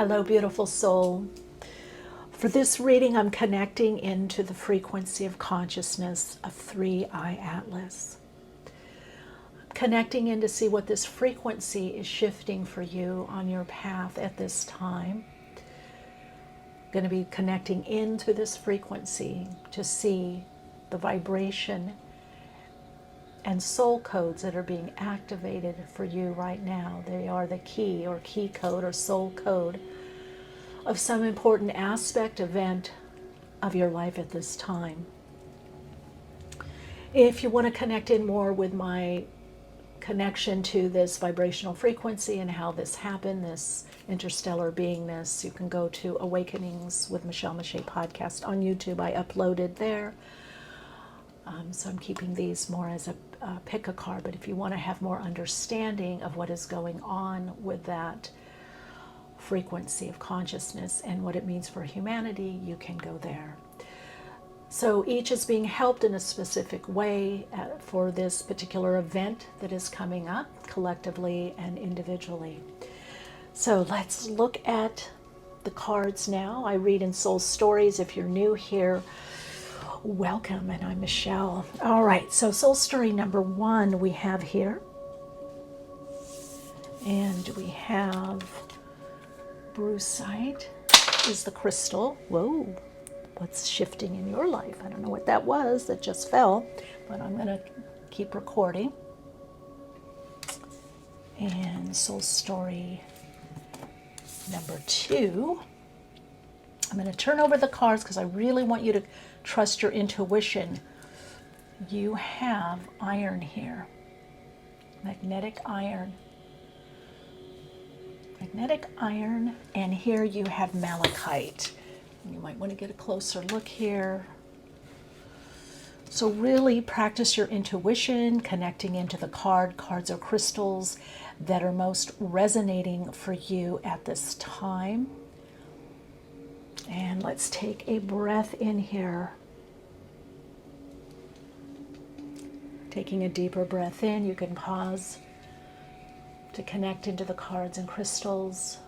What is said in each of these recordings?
Hello, beautiful soul. For this reading, I'm connecting into the frequency of consciousness of 3I-Atlas. Connecting in to see what this frequency is shifting for you on your path at this time. I'm going to be connecting into this frequency to see the vibration and soul codes that are being activated for you right now. They are the key or key code or soul code of some important aspect, event of your life at this time. If you want to connect in more with my connection to this vibrational frequency and how this happened, this interstellar beingness, you can go to Awakenings with Michele Meiche podcast on YouTube. I uploaded there. So I'm keeping these more as a pick a card, but if you want to have more understanding of what is going on with that frequency of consciousness and what it means for humanity, you can go there. So each is being helped in a specific way for this particular event that is coming up, collectively and individually. So let's look at the cards now. I read in Soul Stories. If you're new here, welcome, and I'm Michele. All right, so soul story number 1 we have here. And we have Brucite is the crystal. Whoa, what's shifting in your life? I don't know what that was that just fell, but I'm going to keep recording. And soul story number 2. I'm going to turn over the cards because I really want you to trust your intuition. You have iron here. Magnetic iron. Magnetic iron. And here you have malachite. You might want to get a closer look here. So really practice your intuition, connecting into the card. Cards are crystals that are most resonating for you at this time. And let's take a breath in here. Taking a deeper breath in, you can pause to connect into the cards and crystals.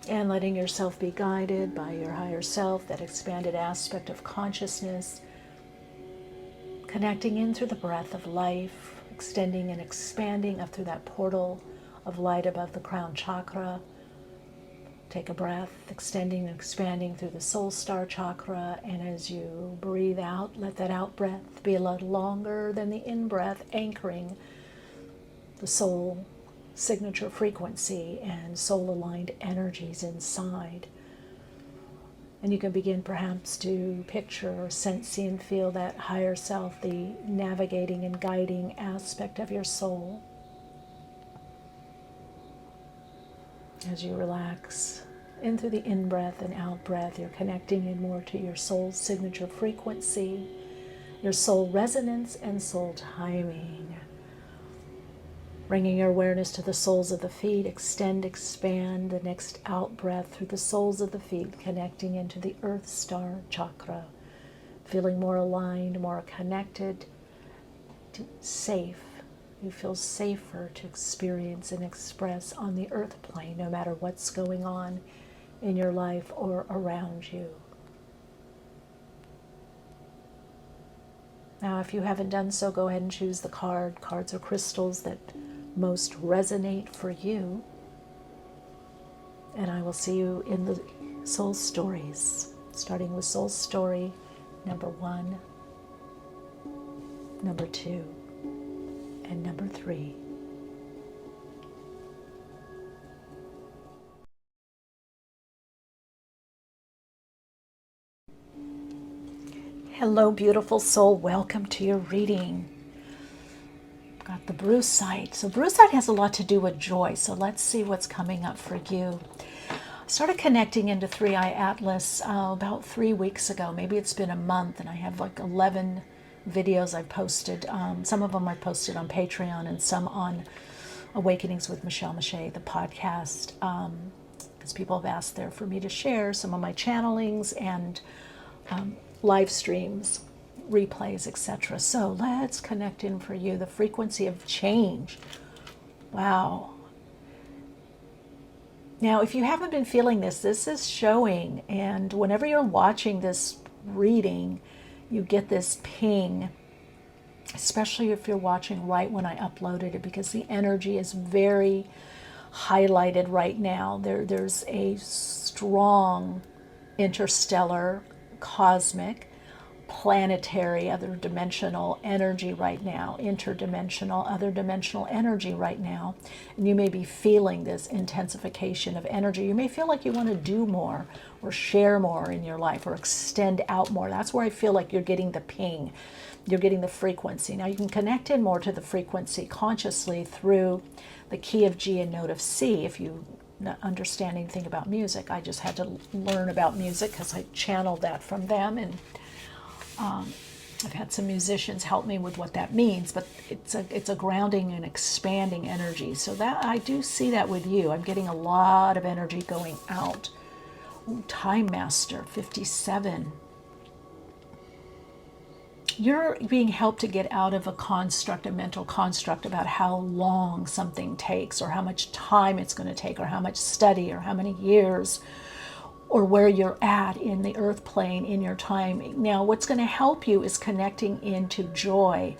And letting yourself be guided by your higher self, that expanded aspect of consciousness. Connecting in through the breath of life, extending and expanding up through that portal of light above the crown chakra. Take a breath, extending and expanding through the soul star chakra, and as you breathe out, let that out breath be a lot longer than the in breath, anchoring the soul signature frequency and soul aligned energies inside. And you can begin perhaps to picture or sense, see, and feel that higher self, the navigating and guiding aspect of your soul. As you relax in through the in-breath and out-breath, you're connecting in more to your soul's signature frequency, your soul resonance and soul timing. Bringing your awareness to the soles of the feet, extend, expand the next out-breath through the soles of the feet, connecting into the Earth Star chakra, feeling more aligned, more connected, safe. You feel safer to experience and express on the earth plane, no matter what's going on in your life or around you. Now, if you haven't done so, go ahead and choose the card. Cards are crystals that most resonate for you. And I will see you in the soul stories, starting with soul story number 1, number 2, and number 3. Hello, beautiful soul. Welcome to your reading. Got the Brucite. So Brucite has a lot to do with joy. So let's see what's coming up for you. I started connecting into 3I-Atlas about 3 weeks ago. Maybe it's been a month, and I have like 11 videos I've posted. Some of them I posted on Patreon and some on Awakenings with Michele Meiche, the podcast, because people have asked there for me to share some of my channelings and live streams, replays, etc. So let's connect in for you the frequency of change. Wow. Now, if you haven't been feeling this, this is showing, and whenever you're watching this reading, you get this ping, especially if you're watching right when I uploaded it, because the energy is very highlighted right now. There's a strong interstellar, cosmic, planetary, other dimensional energy right now, interdimensional, other dimensional energy right now. And you may be feeling this intensification of energy. You may feel like you want to do more or share more in your life or extend out more. That's where I feel like you're getting the ping. You're getting the frequency. Now you can connect in more to the frequency consciously through the key of G and note of C. If you not understand anything about music, I just had to learn about music because I channeled that from them, and I've had some musicians help me with what that means, but it's a grounding and expanding energy. So that I do see that with you. I'm getting a lot of energy going out. Ooh, Time Master 57. You're being helped to get out of a construct, a mental construct about how long something takes or how much time it's going to take or how much study or how many years or where you're at in the earth plane in your time. Now, what's going to help you is connecting into joy,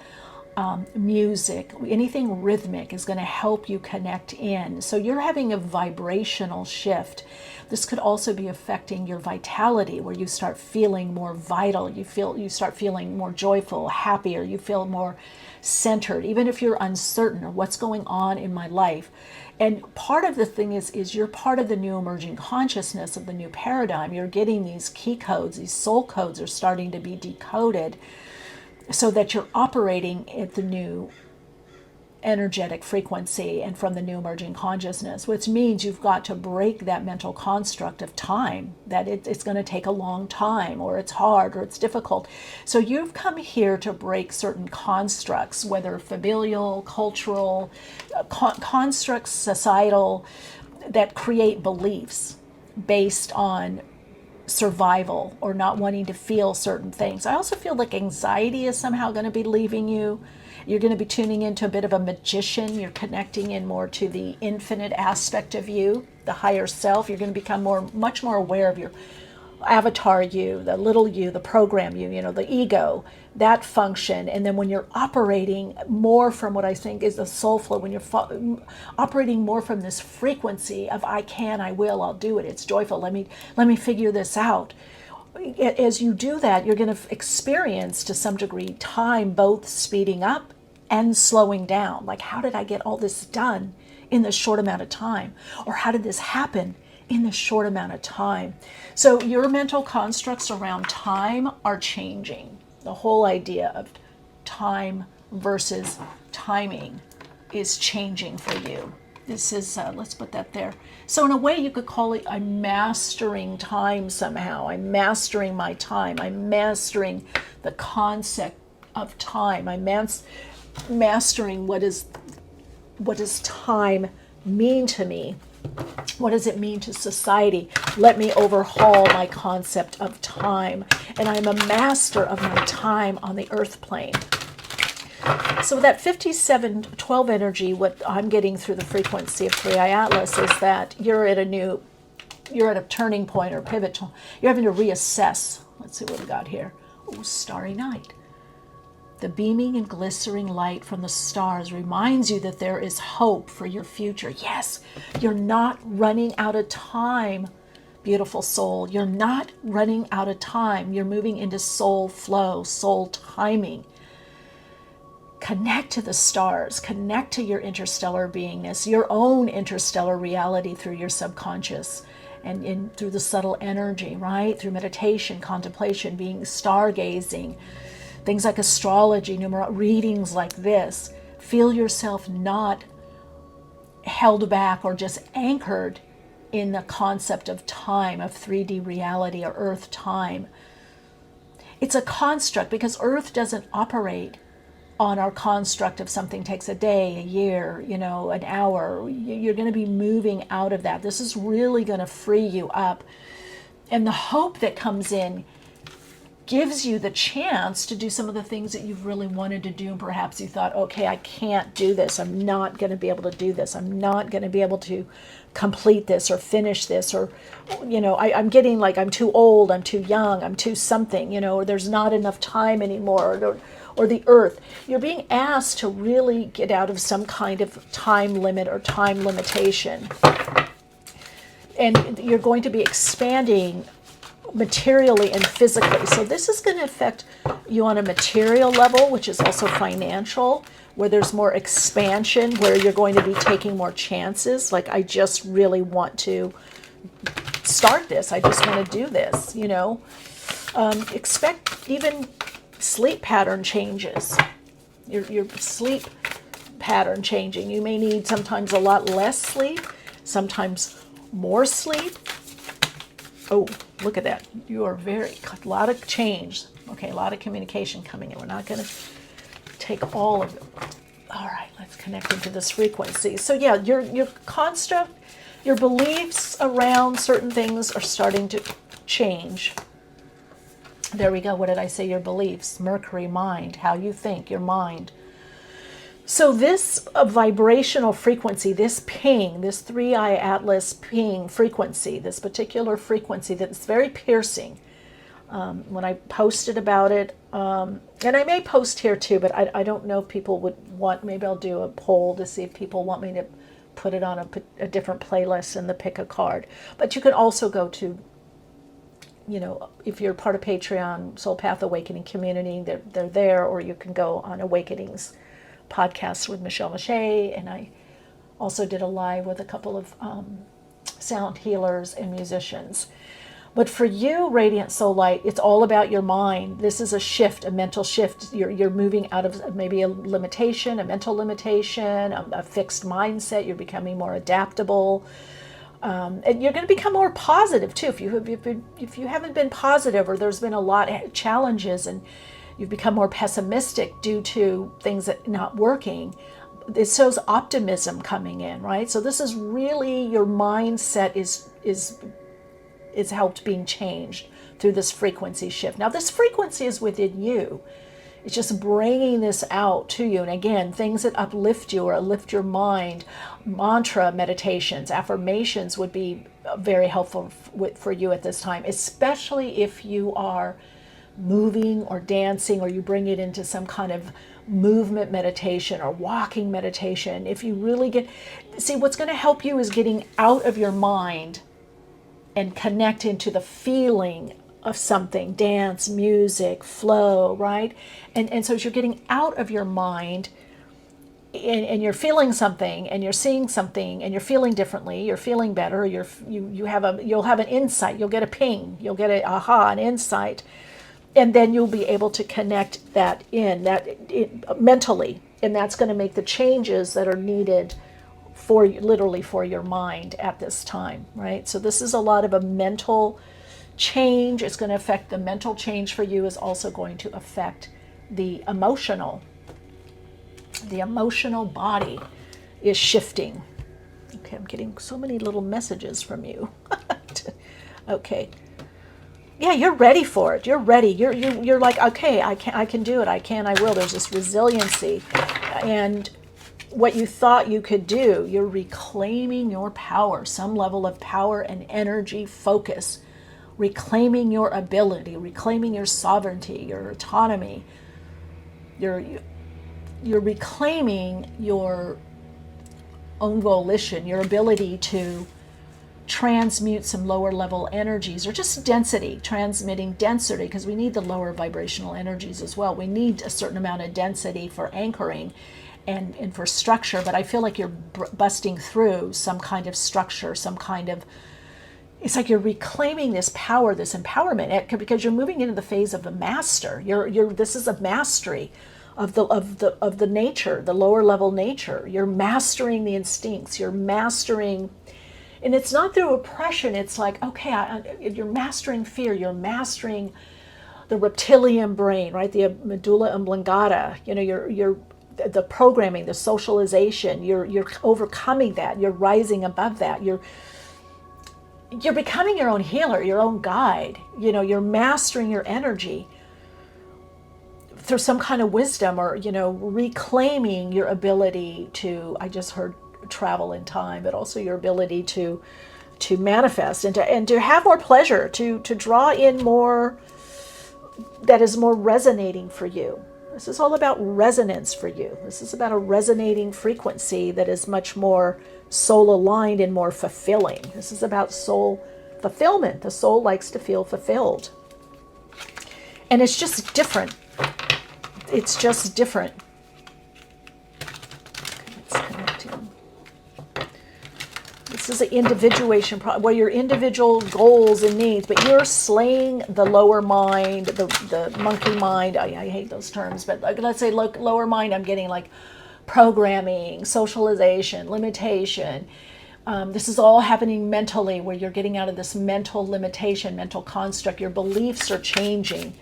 music, anything rhythmic is going to help you connect in. So you're having a vibrational shift. This could also be affecting your vitality, where you start feeling more vital. You start feeling more joyful, happier. You feel more centered, even if you're uncertain of what's going on in my life. And part of the thing is you're part of the new emerging consciousness of the new paradigm. You're getting these key codes, these soul codes are starting to be decoded so that you're operating at the new energetic frequency and from the new emerging consciousness, which means you've got to break that mental construct of time, that it's going to take a long time, or it's hard, or it's difficult. So you've come here to break certain constructs, whether familial, cultural, constructs, societal, that create beliefs based on survival or not wanting to feel certain things. I also feel like anxiety is somehow going to be leaving you. You're going to be tuning into a bit of a magician. You're connecting in more to the infinite aspect of you, the higher self. You're going to become much more aware of your avatar you, the little you, the program you, the ego, that function. And then when you're operating more from what I think is the soul flow, when you're operating more from this frequency of I can, I will, I'll do it, it's joyful, let me figure this out. As you do that, you're going to experience to some degree time both speeding up and slowing down. Like, how did I get all this done in this short amount of time? Or how did this happen in this short amount of time? So your mental constructs around time are changing. The whole idea of time versus timing is changing for you. This is, let's put that there. So in a way you could call it, I'm mastering time somehow. I'm mastering my time. I'm mastering the concept of time. I'm mastering what does time mean to me? What does it mean to society? Let me overhaul my concept of time. And I'm a master of my time on the earth plane. So that 5712 energy, what I'm getting through the frequency of 3I-Atlas is that you're at a turning point or pivot. You're having to reassess. Let's see what we got here. Oh, starry night. The beaming and glistening light from the stars reminds you that there is hope for your future. Yes, you're not running out of time, beautiful soul. You're not running out of time. You're moving into soul flow, soul timing. Connect to the stars, connect to your interstellar beingness, your own interstellar reality through your subconscious and through the subtle energy, right? Through meditation, contemplation, being stargazing, things like astrology, readings like this. Feel yourself not held back or just anchored in the concept of time, of 3D reality or earth time. It's a construct because earth doesn't operate on our construct of something takes a day, a year, an hour. You're going to be moving out of that. This is really going to free you up. And the hope that comes in gives you the chance to do some of the things that you've really wanted to do, and perhaps you thought, okay, I can't do this, I'm not going to be able to do this, I'm not going to be able to complete this or finish this, or I'm getting like I'm too old, I'm too young, I'm too something, or there's not enough time anymore, or the earth. You're being asked to really get out of some kind of time limit or time limitation, and you're going to be expanding materially and physically. So this is going to affect you on a material level, which is also financial, where there's more expansion, where you're going to be taking more chances. Like, I just really want to start this. I just want to do this, expect even sleep pattern changes. Your sleep pattern changing. You may need sometimes a lot less sleep, sometimes more sleep. Oh, look at that. You are a lot of change. Okay, a lot of communication coming in. We're not going to take all of it. All right, let's connect into this frequency. So yeah, your construct, your beliefs around certain things are starting to change. There we go. What did I say? Your beliefs, Mercury, mind, how you think, your mind. So this vibrational frequency, this ping, this 3I-Atlas ping frequency, this particular frequency that's very piercing. When I posted about it, and I may post here too, but I don't know if people would want, maybe I'll do a poll to see if people want me to put it on a different playlist and the pick a card. But you can also go to, if you're part of Patreon, Soul Path Awakening Community, they're there, or you can go on Awakenings podcast with Michele Meiche, and I also did a live with a couple of sound healers and musicians. But for you, Radiant Soul Light, it's all about your mind. This is a shift, a mental shift. You're moving out of maybe a limitation, a mental limitation, a fixed mindset. You're becoming more adaptable. And you're going to become more positive too. If you haven't been positive, or there's been a lot of challenges and you've become more pessimistic due to things that not working, it shows optimism coming in, right? So this is really, your mindset is helped being changed through this frequency shift. Now this frequency is within you. It's just bringing this out to you. And again, things that uplift you or uplift your mind, mantra meditations, affirmations would be very helpful for you at this time, especially if you are moving or dancing, or you bring it into some kind of movement meditation or walking meditation. If you really see, what's going to help you is getting out of your mind and connect into the feeling of something, dance, music, flow, right? And so as you're getting out of your mind and you're feeling something and you're seeing something and you're feeling differently, you're feeling better, you'll have an insight, you'll get a ping, you'll get an insight. And then you'll be able to connect that mentally, and that's going to make the changes that are needed for your mind at this time, right? So this is a lot of a mental change. It's going to affect the mental change for you, is also going to affect the emotional. The emotional body is shifting. Okay, I'm getting so many little messages from you. Okay. Yeah, you're ready for it. You're ready. You're like, okay, I can do it. I will. There's this resiliency. And what you thought you could do, you're reclaiming your power, some level of power and energy, focus, reclaiming your ability, reclaiming your sovereignty, your autonomy. You're reclaiming your own volition, your ability to transmute some lower level energies, or just density, transmitting density, because we need the lower vibrational energies as well. We need a certain amount of density for anchoring and for structure, but I feel like you're busting through some kind of structure, some kind of, it's like you're reclaiming this power, this empowerment, because you're moving into the phase of a master. This is a mastery of the nature, the lower level nature. You're mastering the instincts, you're mastering. And it's not through oppression. It's like, okay, you're mastering fear. You're mastering the reptilian brain, right? The medulla oblongata. You're the programming, the socialization. You're overcoming that. You're rising above that. You're becoming your own healer, your own guide. You're mastering your energy. through some kind of wisdom, or, reclaiming your ability to, I just heard travel in time, but also your ability to manifest and to have more pleasure, to draw in more that is more resonating for you. This is all about resonance for you. This is about a resonating frequency that is much more soul aligned and more fulfilling. This is about soul fulfillment. The soul likes to feel fulfilled. And it's just different. It's just different. Let's connect in. This is an individuation problem, where your individual goals and needs, but you're slaying the lower mind, the monkey mind. I hate those terms, but let's say lower mind, I'm getting like programming, socialization, limitation. This is all happening mentally, where you're getting out of this mental limitation, mental construct. Your beliefs are changing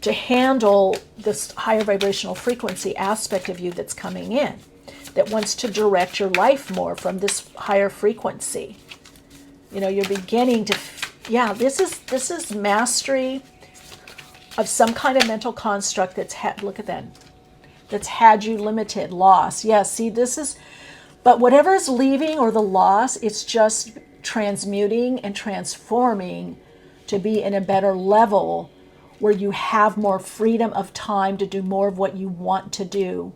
to handle this higher vibrational frequency aspect of you that's coming in, that wants to direct your life more from this higher frequency. You're beginning to, this is mastery of some kind of mental construct look at that, that's had you limited, lost. Yes, see, but whatever is leaving or the loss, it's just transmuting and transforming to be in a better level where you have more freedom of time to do more of what you want to do,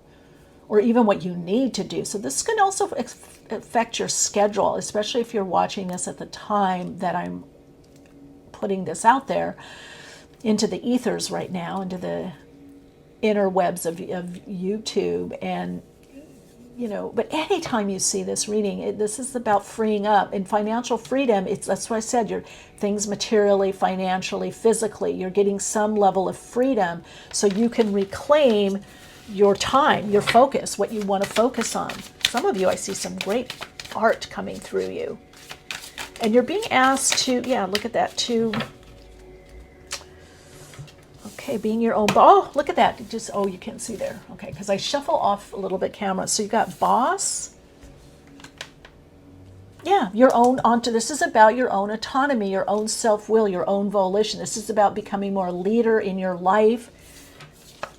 or even what you need to do. So this can also affect your schedule, especially if you're watching this at the time that I'm putting this out there into the ethers right now, into the interwebs of YouTube. And, but anytime you see this reading, this is about freeing up. And financial freedom, that's what I said, your things materially, financially, physically, you're getting some level of freedom so you can reclaim your time, your focus, what you want to focus on. Some of you, I see some great art coming through you. And you're being asked to, look at that, being your own, look at that. You can't see there. Okay, because I shuffle off a little bit camera. So you got boss. Your own, this is about your own autonomy, your own self-will, your own volition. This is about becoming more a leader in your life.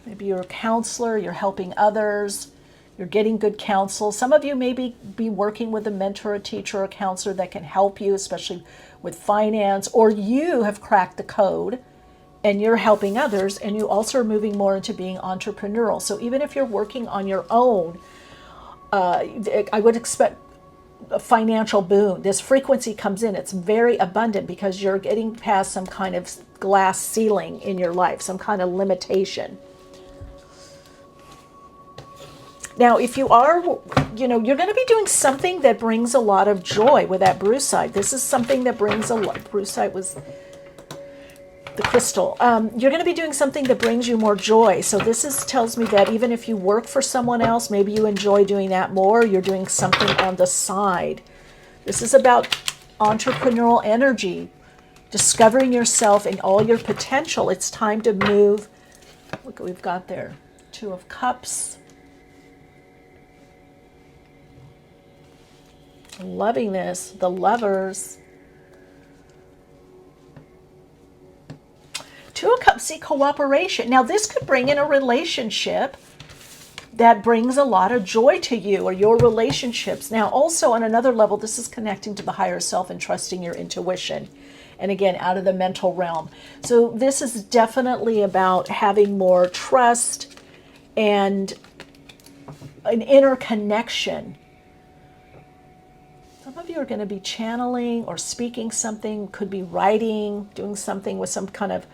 Maybe you're a counselor, you're helping others, you're getting good counsel. Some of you may be working with a mentor, a teacher, a counselor that can help you, especially with finance, or you have cracked the code and you're helping others, and you also are moving more into being entrepreneurial. So even if you're working on your own, I would expect a financial boon. This frequency comes in, it's very abundant because you're getting past some kind of glass ceiling in your life, some kind of limitation. Now, if you are, you're going to be doing something that brings a lot of joy with that Brucite. This is something that brings a lot. Brucite was the crystal. You're going to be doing something that brings you more joy. So this tells me that even if you work for someone else, maybe you enjoy doing that more. You're doing something on the side. This is about entrepreneurial energy, discovering yourself and all your potential. It's time to move. Look what we've got there. 2 of Cups. Loving this, the Lovers. 2 of Cups, see, cooperation. Now this could bring in a relationship that brings a lot of joy to you, or your relationships. Now also on another level, this is connecting to the higher self and trusting your intuition. And again, out of the mental realm. So this is definitely about having more trust and an inner connection. Some of you are going to be channeling or speaking something, could be writing, doing something with some kind of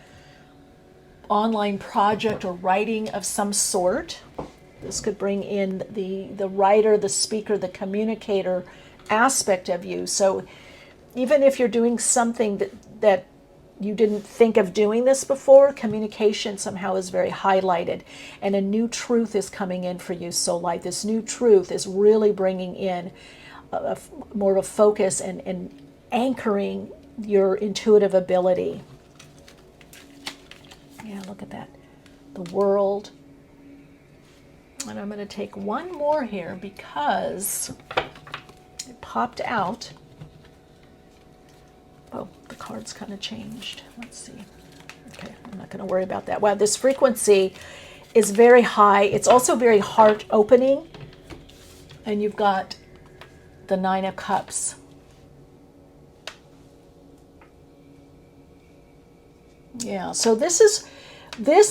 online project or writing of some sort. This could bring in the writer, the speaker, the communicator aspect of you. So even if you're doing something that you didn't think of doing this before, communication somehow is very highlighted, and a new truth is coming in for you. So like this new truth is really bringing in more of a focus and anchoring your intuitive ability. Yeah, look at that. The World. And I'm going to take one more here because it popped out. Oh, the card's kind of changed. Let's see. Okay, I'm not going to worry about that. Wow, this frequency is very high. It's also very heart opening. And you've got the Nine of Cups. Yeah, so this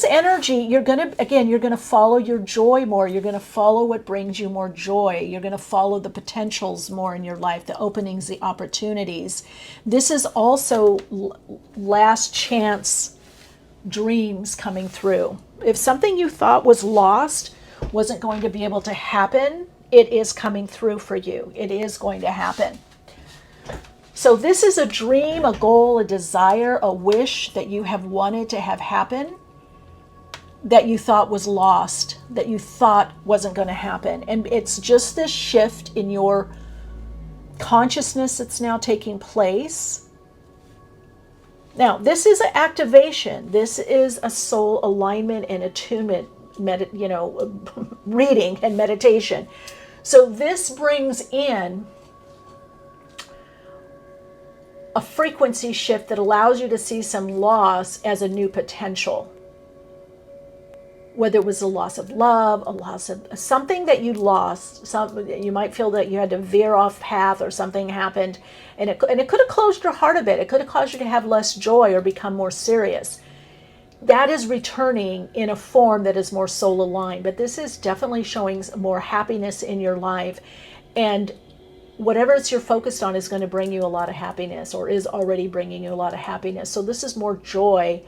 energy, you're going to follow your joy more. You're going to follow what brings you more joy. You're going to follow the potentials more in your life, the openings, the opportunities. This is also last chance dreams coming through. If something you thought was lost wasn't going to be able to happen, it is coming through for you. It is going to happen. So this is a dream, a goal, a desire, a wish that you have wanted to have happen, that you thought was lost, that you thought wasn't going to happen. And it's just this shift in your consciousness that's now taking place. Now, this is an activation. This is a soul alignment and attunement, reading and meditation. So this brings in a frequency shift that allows you to see some loss as a new potential. Whether it was a loss of love, a loss of something that you lost, you might feel that you had to veer off path or something happened, and it could have closed your heart a bit. It could have caused you to have less joy or become more serious. That is returning in a form that is more soul aligned, but this is definitely showing more happiness in your life, and whatever you're focused on is going to bring you a lot of happiness, or is already bringing you a lot of happiness. So this is more joy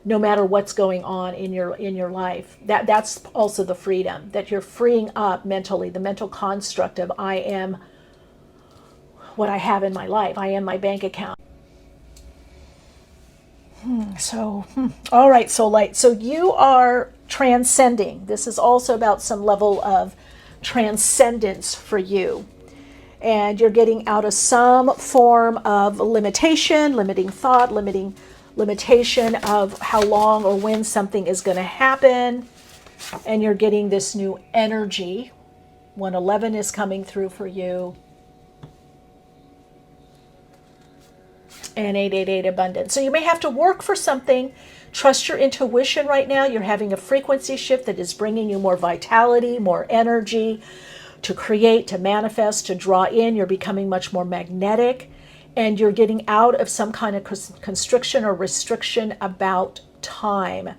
no matter what's going on in your life. That's also the freedom, that you're freeing up mentally, the mental construct of I am what I have in my life. I am my bank account. All right, Soul Light. So you are transcending. This is also about some level of transcendence for you. And you're getting out of some form of limitation, limiting thought, limitation of how long or when something is going to happen. And you're getting this new energy. 111 is coming through for you. And 888 abundance. So you may have to work for something. Trust your intuition right now. You're having a frequency shift that is bringing you more vitality, more energy to create, to manifest, to draw in. You're becoming much more magnetic, and you're getting out of some kind of constriction or restriction about time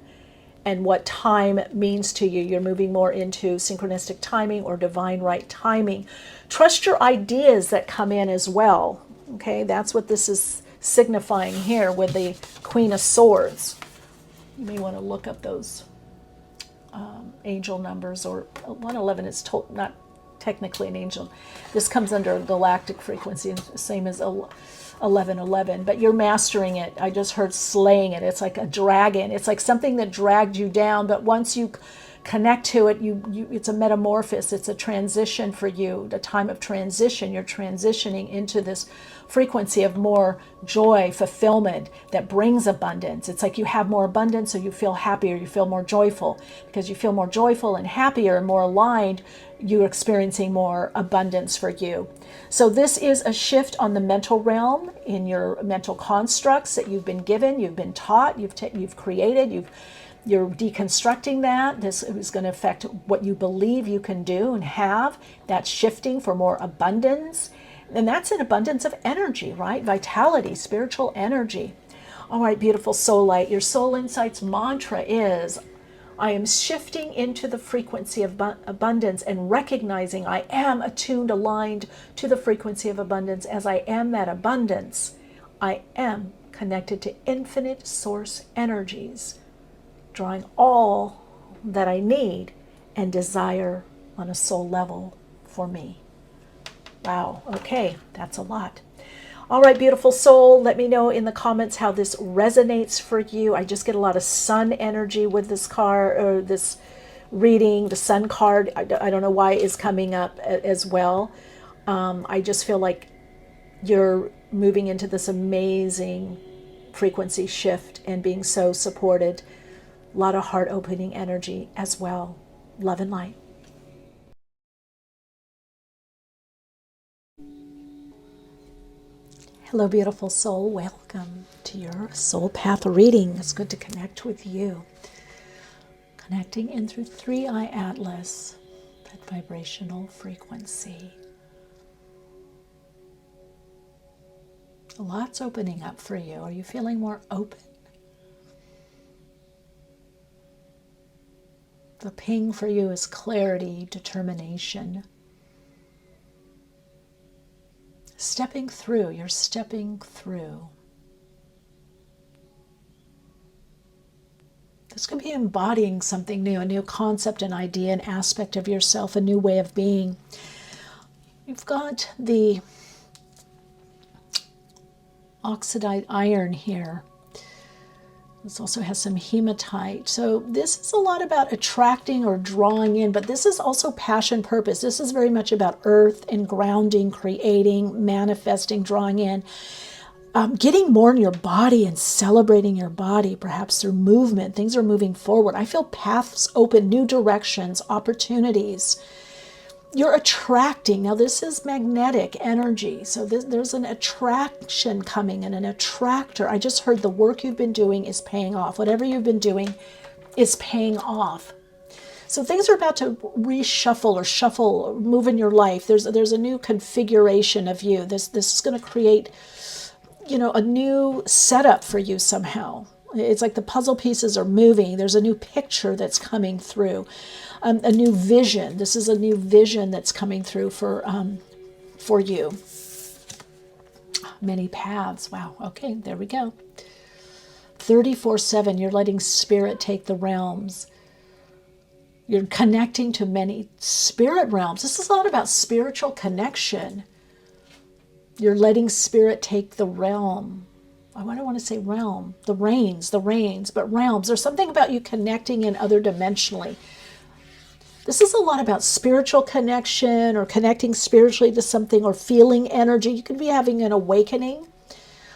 and what time means to you. You're moving more into synchronistic timing or divine right timing. Trust your ideas that come in as well. Okay, that's what this is signifying here with the Queen of Swords. You may want to look up those angel numbers, or 111 is not technically an angel. This comes under a galactic frequency, same as 1111, but you're mastering it. I just heard slaying it. It's like a dragon. It's like something that dragged you down, but once you connect to it, it's a metamorphosis. It's a transition for you, the time of transition. You're transitioning into this frequency of more joy, fulfillment that brings abundance. It's like you have more abundance, so you feel happier, you feel more joyful. Because you feel more joyful and happier and more aligned, you're experiencing more abundance for you. So this is a shift on the mental realm, in your mental constructs that you've been given, you've been taught, you've created, you're deconstructing that. This is going to affect what you believe you can do and have. That's shifting for more abundance. And that's an abundance of energy, right? Vitality, spiritual energy. All right, beautiful soul light. Your soul insights mantra is, I am shifting into the frequency of abundance and recognizing I am attuned, aligned to the frequency of abundance. As I am that abundance, I am connected to infinite source energies, drawing all that I need and desire on a soul level for me. Wow, okay, that's a lot. All right, beautiful soul, let me know in the comments how this resonates for you. I just get a lot of sun energy with this card, or this reading. The sun card, I don't know why, is coming up as well. I just feel like you're moving into this amazing frequency shift and being so supported. A lot of heart-opening energy as well. Love and light. Hello, beautiful soul. Welcome to your soul path reading. It's good to connect with you. Connecting in through 3I-Atlas, that vibrational frequency. A lot's opening up for you. Are you feeling more open? The ping for you is clarity, determination. Stepping through, you're stepping through. This could be embodying something new, a new concept, an idea, an aspect of yourself, a new way of being. You've got the oxidized iron here. This also has some hematite. So this is a lot about attracting or drawing in, but this is also passion, purpose. This is very much about earth and grounding, creating, manifesting, drawing in. Getting more in your body and celebrating your body, perhaps through movement. Things are moving forward. I feel paths open, new directions, opportunities. You're attracting. Now, this is magnetic energy. So there's an attraction coming and an attractor. I just heard the work you've been doing is paying off. Whatever you've been doing is paying off. So things are about to reshuffle or shuffle, or move in your life. There's a new configuration of you. This is going to create, a new setup for you somehow. It's like the puzzle pieces are moving. There's a new picture that's coming through, a new vision. This is a new vision that's coming through for you. Many paths. Wow. Okay, there we go. 34/7. You're letting spirit take the realms. You're connecting to many spirit realms. This is a lot about spiritual connection. You're letting spirit take the realm. I don't want to say realm. The reins, but realms. There's something about you connecting in other dimensionally. This is a lot about spiritual connection or connecting spiritually to something or feeling energy. You could be having an awakening,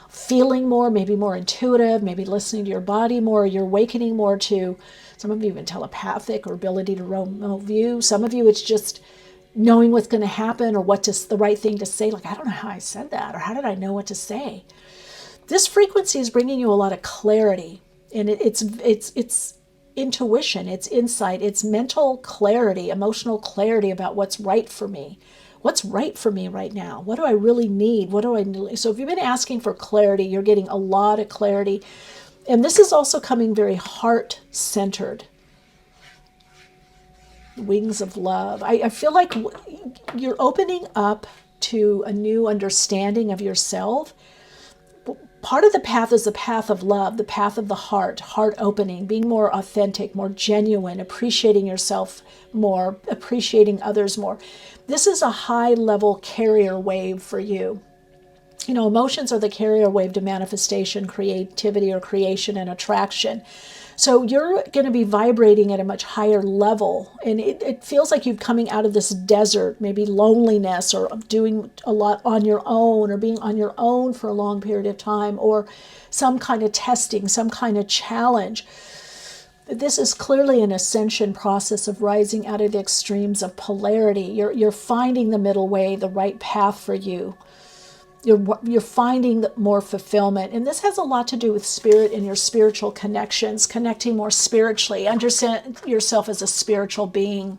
feeling more, maybe more intuitive, maybe listening to your body more. You're awakening more to, some of you even telepathic or ability to remote view. Some of you it's just knowing what's going to happen or the right thing to say. Like, I don't know how I said that, or how did I know what to say? This frequency is bringing you a lot of clarity, and it's intuition, it's insight, it's mental clarity, emotional clarity about what's right for me. What's right for me right now? What do I really need? What do I need? So if you've been asking for clarity, you're getting a lot of clarity. And this is also coming very heart-centered. Wings of love. I feel like you're opening up to a new understanding of yourself. Part of the path is the path of love, the path of the heart opening, being more authentic, more genuine, appreciating yourself more, appreciating others more. This is a high-level carrier wave for you. Emotions are the carrier wave to manifestation, creativity, or creation and attraction. So you're going to be vibrating at a much higher level. And it feels like you're coming out of this desert, maybe loneliness or doing a lot on your own or being on your own for a long period of time or some kind of testing, some kind of challenge. This is clearly an ascension process of rising out of the extremes of polarity. You're finding the middle way, the right path for you. You're finding more fulfillment. And this has a lot to do with spirit and your spiritual connections, connecting more spiritually, understand yourself as a spiritual being.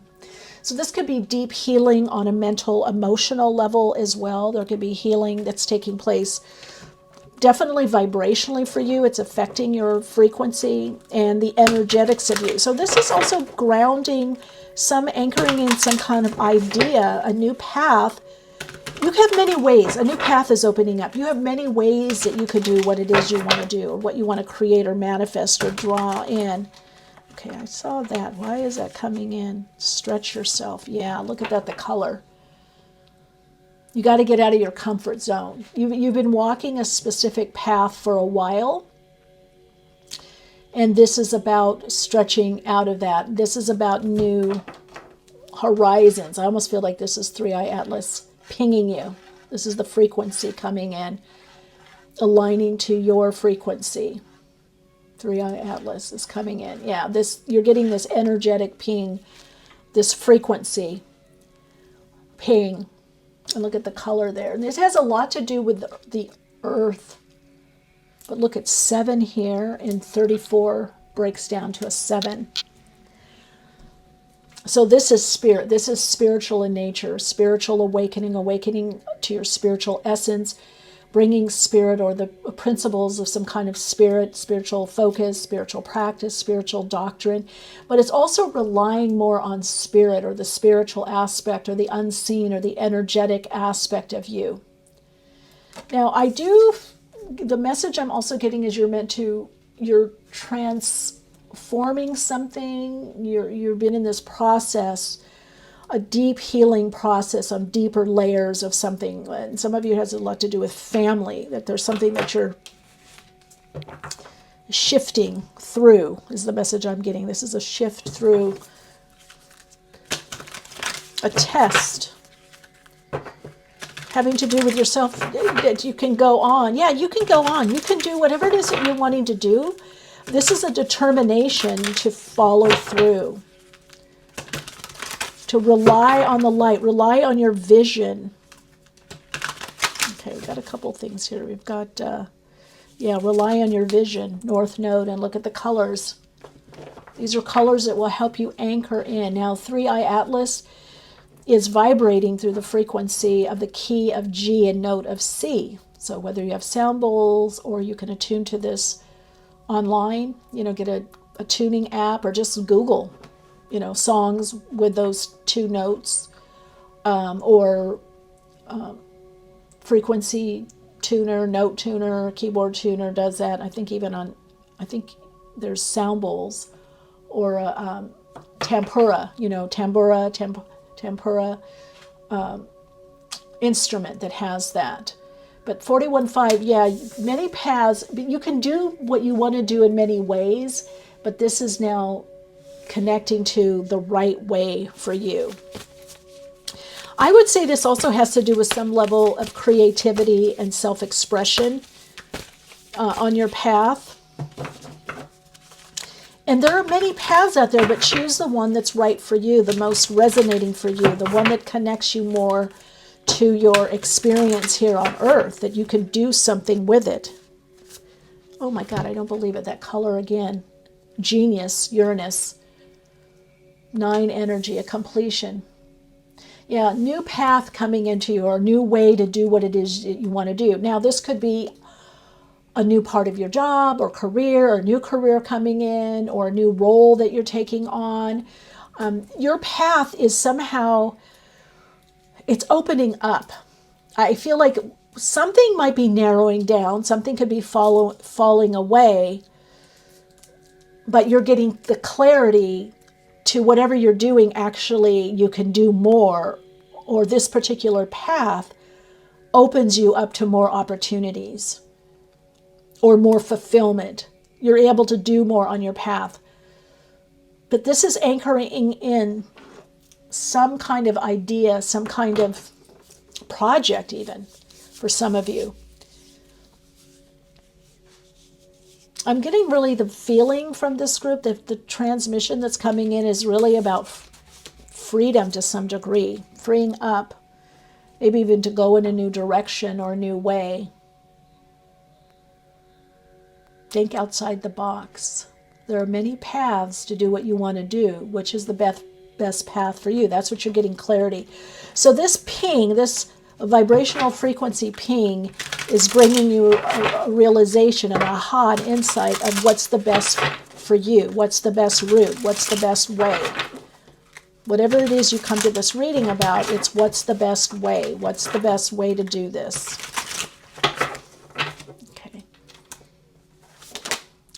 So this could be deep healing on a mental, emotional level as well. There could be healing that's taking place definitely vibrationally for you. It's affecting your frequency and the energetics of you. So this is also grounding, some anchoring in some kind of idea, a new path. You have many ways. A new path is opening up. You have many ways that you could do what it is you want to do or what you want to create or manifest or draw in. Okay, I saw that. Why is that coming in? Stretch yourself. Yeah, look at that, the color. You got to get out of your comfort zone. You've been walking a specific path for a while, and this is about stretching out of that. This is about new horizons. I almost feel like this is 3I-Atlas pinging you. This is the frequency coming in, aligning to your frequency. 3I-Atlas is coming in. Yeah, you're getting this energetic ping, this frequency ping. And look at the color there. And this has a lot to do with the earth. But look at 7 here, and 34 breaks down to a 7. So this is spirit. This is spiritual in nature, spiritual awakening to your spiritual essence, bringing spirit or the principles of some kind of spiritual focus, spiritual practice, spiritual doctrine. But it's also relying more on spirit or the spiritual aspect or the unseen or the energetic aspect of you. Now, the message I'm also getting is you're transforming something. You've been in this process, a deep healing process on deeper layers of something. And some of you has a lot to do with family, that there's something that you're shifting through, is the message I'm getting. This is a shift through a test having to do with yourself, that you can go on. Yeah, you can go on. You can do whatever it is that you're wanting to do. This is a determination to follow through, to rely on the light, rely on your vision. Okay, we've got a couple things here. We've got, rely on your vision, North Node, and look at the colors. These are colors that will help you anchor in. Now, 3I-Atlas is vibrating through the frequency of the key of G and note of C. So whether you have sound bowls or you can attune to this online, get a tuning app or just Google, songs with those two notes, or frequency tuner, note tuner, keyboard tuner does that. I think there's sound bowls or a tempura, tempura instrument that has that. But 41.5, many paths. You can do what you want to do in many ways, but this is now connecting to the right way for you. I would say this also has to do with some level of creativity and self-expression on your path. And there are many paths out there, but choose the one that's right for you, the most resonating for you, the one that connects you more to your experience here on Earth, that you can do something with it. Oh my God, I don't believe it. That color again. Genius, Uranus. 9 energy, a completion. Yeah, new path coming into you, or a new way to do what it is that you want to do. Now, this could be a new part of your job or career, or a new career coming in, or a new role that you're taking on. Your path is somehow, it's opening up. I feel like something might be narrowing down, something could be falling away, but you're getting the clarity to whatever you're doing, actually you can do more, or this particular path opens you up to more opportunities or more fulfillment. You're able to do more on your path. But this is anchoring in some kind of idea, some kind of project even, for some of you. I'm getting really the feeling from this group that the transmission that's coming in is really about freedom to some degree, freeing up, maybe even to go in a new direction or a new way. Think outside the box. There are many paths to do what you want to do, which is the best path for you. That's what you're getting clarity. So this ping, this vibrational frequency ping, is bringing you a realization, an aha, an insight of what's the best for you, what's the best route, what's the best way. Whatever it is you come to this reading about, it's what's the best way to do this. Okay.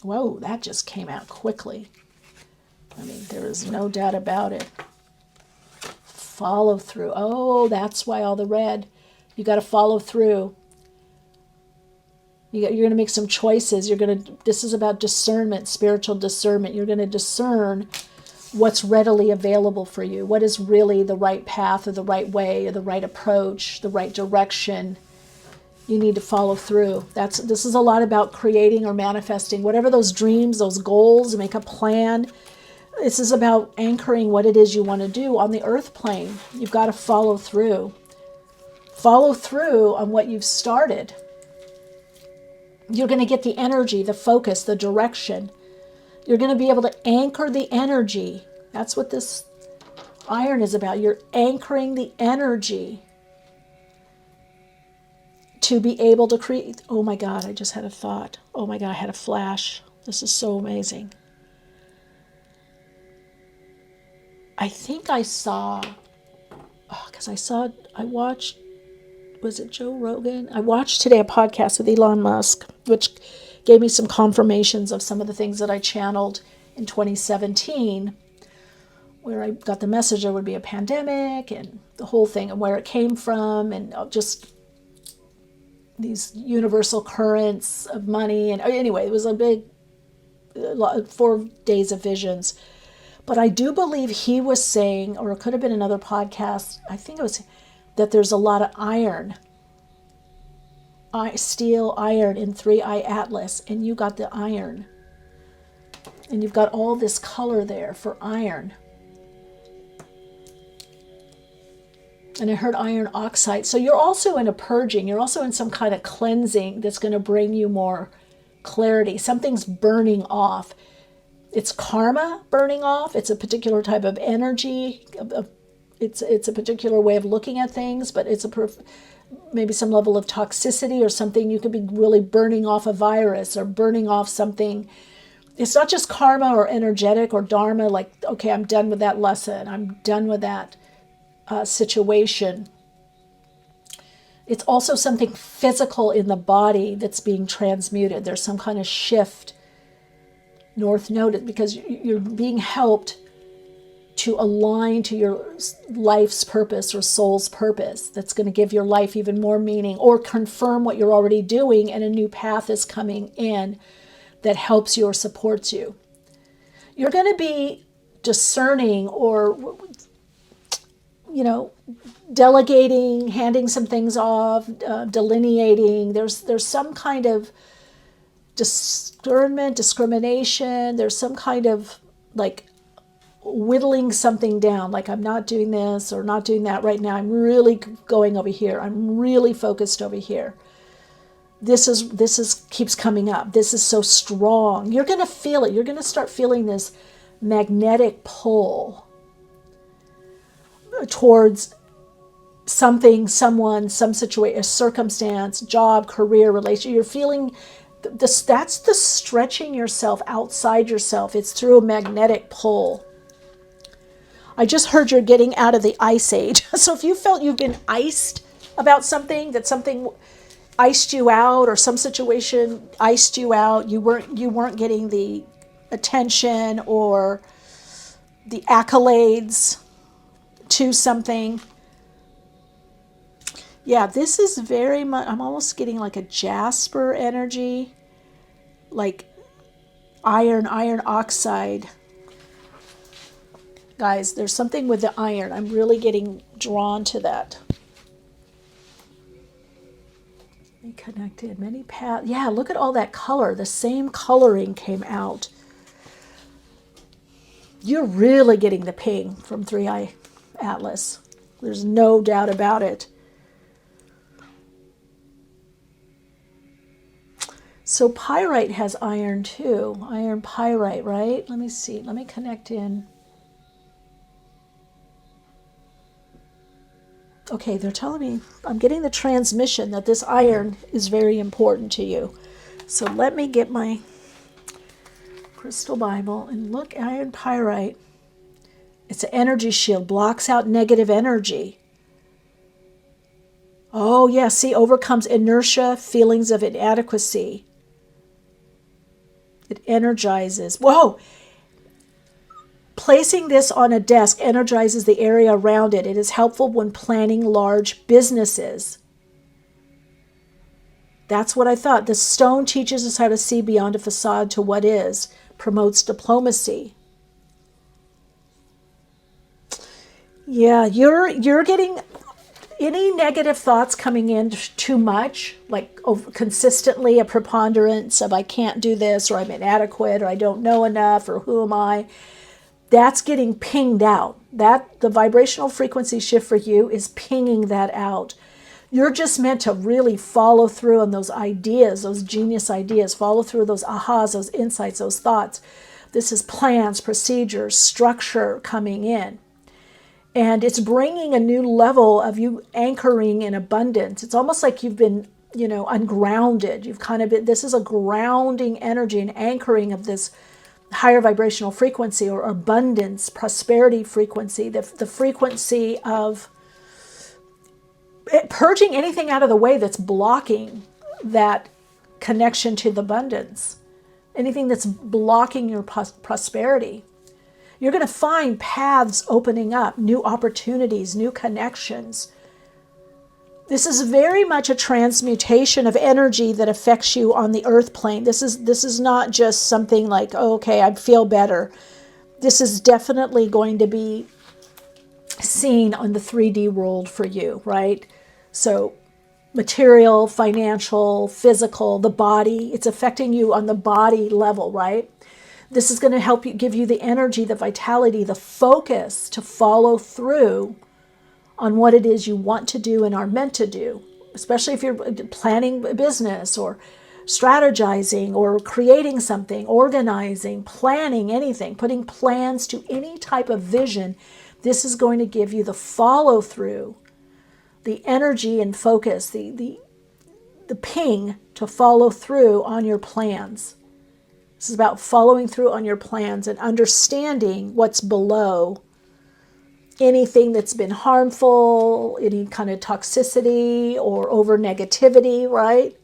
Whoa, that just came out quickly. I mean, there is no doubt about it. Follow through. Oh, that's why all the red. You got to follow through. You're going to make some choices. This is about discernment, spiritual discernment. You're going to discern what's readily available for you. What is really the right path, or the right way, or the right approach, the right direction. You need to follow through. This is a lot about creating or manifesting whatever those dreams, those goals. Make a plan. This is about anchoring what it is you want to do on the earth plane. You've got to follow through. Follow through on what you've started. You're going to get the energy, the focus, the direction. You're going to be able to anchor the energy. That's what this Iron is about you're anchoring the energy to be able to create. Oh my God, I just had a thought. Oh my God, I had a flash. This is so amazing. I think I saw, I watched, was it Joe Rogan? I watched today a podcast with Elon Musk, which gave me some confirmations of some of the things that I channeled in 2017, where I got the message there would be a pandemic and the whole thing and where it came from and just these universal currents of money. And anyway, it was a big 4 days of visions. But I do believe he was saying, or it could have been another podcast, I think it was, that there's a lot of iron, steel, iron in 3I-Atlas, and you got the iron. And you've got all this color there for iron. And I heard iron oxide. So you're also in a purging. You're also in some kind of cleansing that's going to bring you more clarity. Something's burning off. It's karma burning off. It's a particular type of energy. It's a particular way of looking at things, but it's maybe some level of toxicity or something. You could be really burning off a virus or burning off something. It's not just karma or energetic or dharma, like, okay, I'm done with that lesson. I'm done with that situation. It's also something physical in the body that's being transmuted. There's some kind of shift. North Node, because you're being helped to align to your life's purpose or soul's purpose. That's going to give your life even more meaning or confirm what you're already doing, and a new path is coming in that helps you or supports you. You're going to be discerning or delegating, handing some things off, delineating. There's some kind of discernment, discrimination. There's some kind of like whittling something down. Like, I'm not doing this or not doing that right now. I'm really going over here. I'm really focused over here. This is keeps coming up. This is so strong. You're going to feel it. You're going to start feeling this magnetic pull towards something, someone, some situation, a circumstance, job, career, relationship. You're feeling this. That's the stretching yourself outside yourself. It's through a magnetic pull. I just heard you're getting out of the ice age. So if you felt you've been iced about something, that something iced you out or some situation iced you out, you weren't getting the attention or the accolades to something. Yeah, this is very much, I'm almost getting like a jasper energy, like iron oxide. Guys, there's something with the iron. I'm really getting drawn to that. Connected, many paths. Yeah, look at all that color. The same coloring came out. You're really getting the ping from 3I-Atlas. There's no doubt about it. So pyrite has iron too. Iron pyrite, right? Let me see. Let me connect in. Okay, they're telling me, I'm getting the transmission that this iron is very important to you. So let me get my crystal Bible and look. Iron pyrite. It's an energy shield, blocks out negative energy. Oh, yeah, see, overcomes inertia, feelings of inadequacy. It energizes. Whoa! Placing this on a desk energizes the area around it. It is helpful when planning large businesses. That's what I thought. The stone teaches us how to see beyond a facade to what is, promotes diplomacy. Yeah, you're getting any negative thoughts coming in too much, like consistently a preponderance of I can't do this, or I'm inadequate, or I don't know enough, or who am I? That's getting pinged out. That the vibrational frequency shift for you is pinging that out. You're just meant to really follow through on those ideas, those genius ideas, follow through those ahas, those insights, those thoughts. This is plans, procedures, structure coming in. And it's bringing a new level of you anchoring in abundance. It's almost like you've been, ungrounded. You've kind of been, this is a grounding energy and anchoring of this higher vibrational frequency or abundance, prosperity frequency, the frequency of purging anything out of the way that's blocking that connection to the abundance, anything that's blocking your prosperity. You're going to find paths opening up, new opportunities, new connections. This is very much a transmutation of energy that affects you on the earth plane. This is not just something like, oh, okay, I feel better. This is definitely going to be seen on the 3D world for you, right? So material, financial, physical, the body, it's affecting you on the body level, right? This is going to help you, give you the energy, the vitality, the focus to follow through on what it is you want to do and are meant to do, especially if you're planning a business or strategizing or creating something, organizing, planning anything, putting plans to any type of vision. This is going to give you the follow through, the energy and focus, the ping to follow through on your plans. This is about following through on your plans and understanding what's below anything that's been harmful, any kind of toxicity or over negativity, right?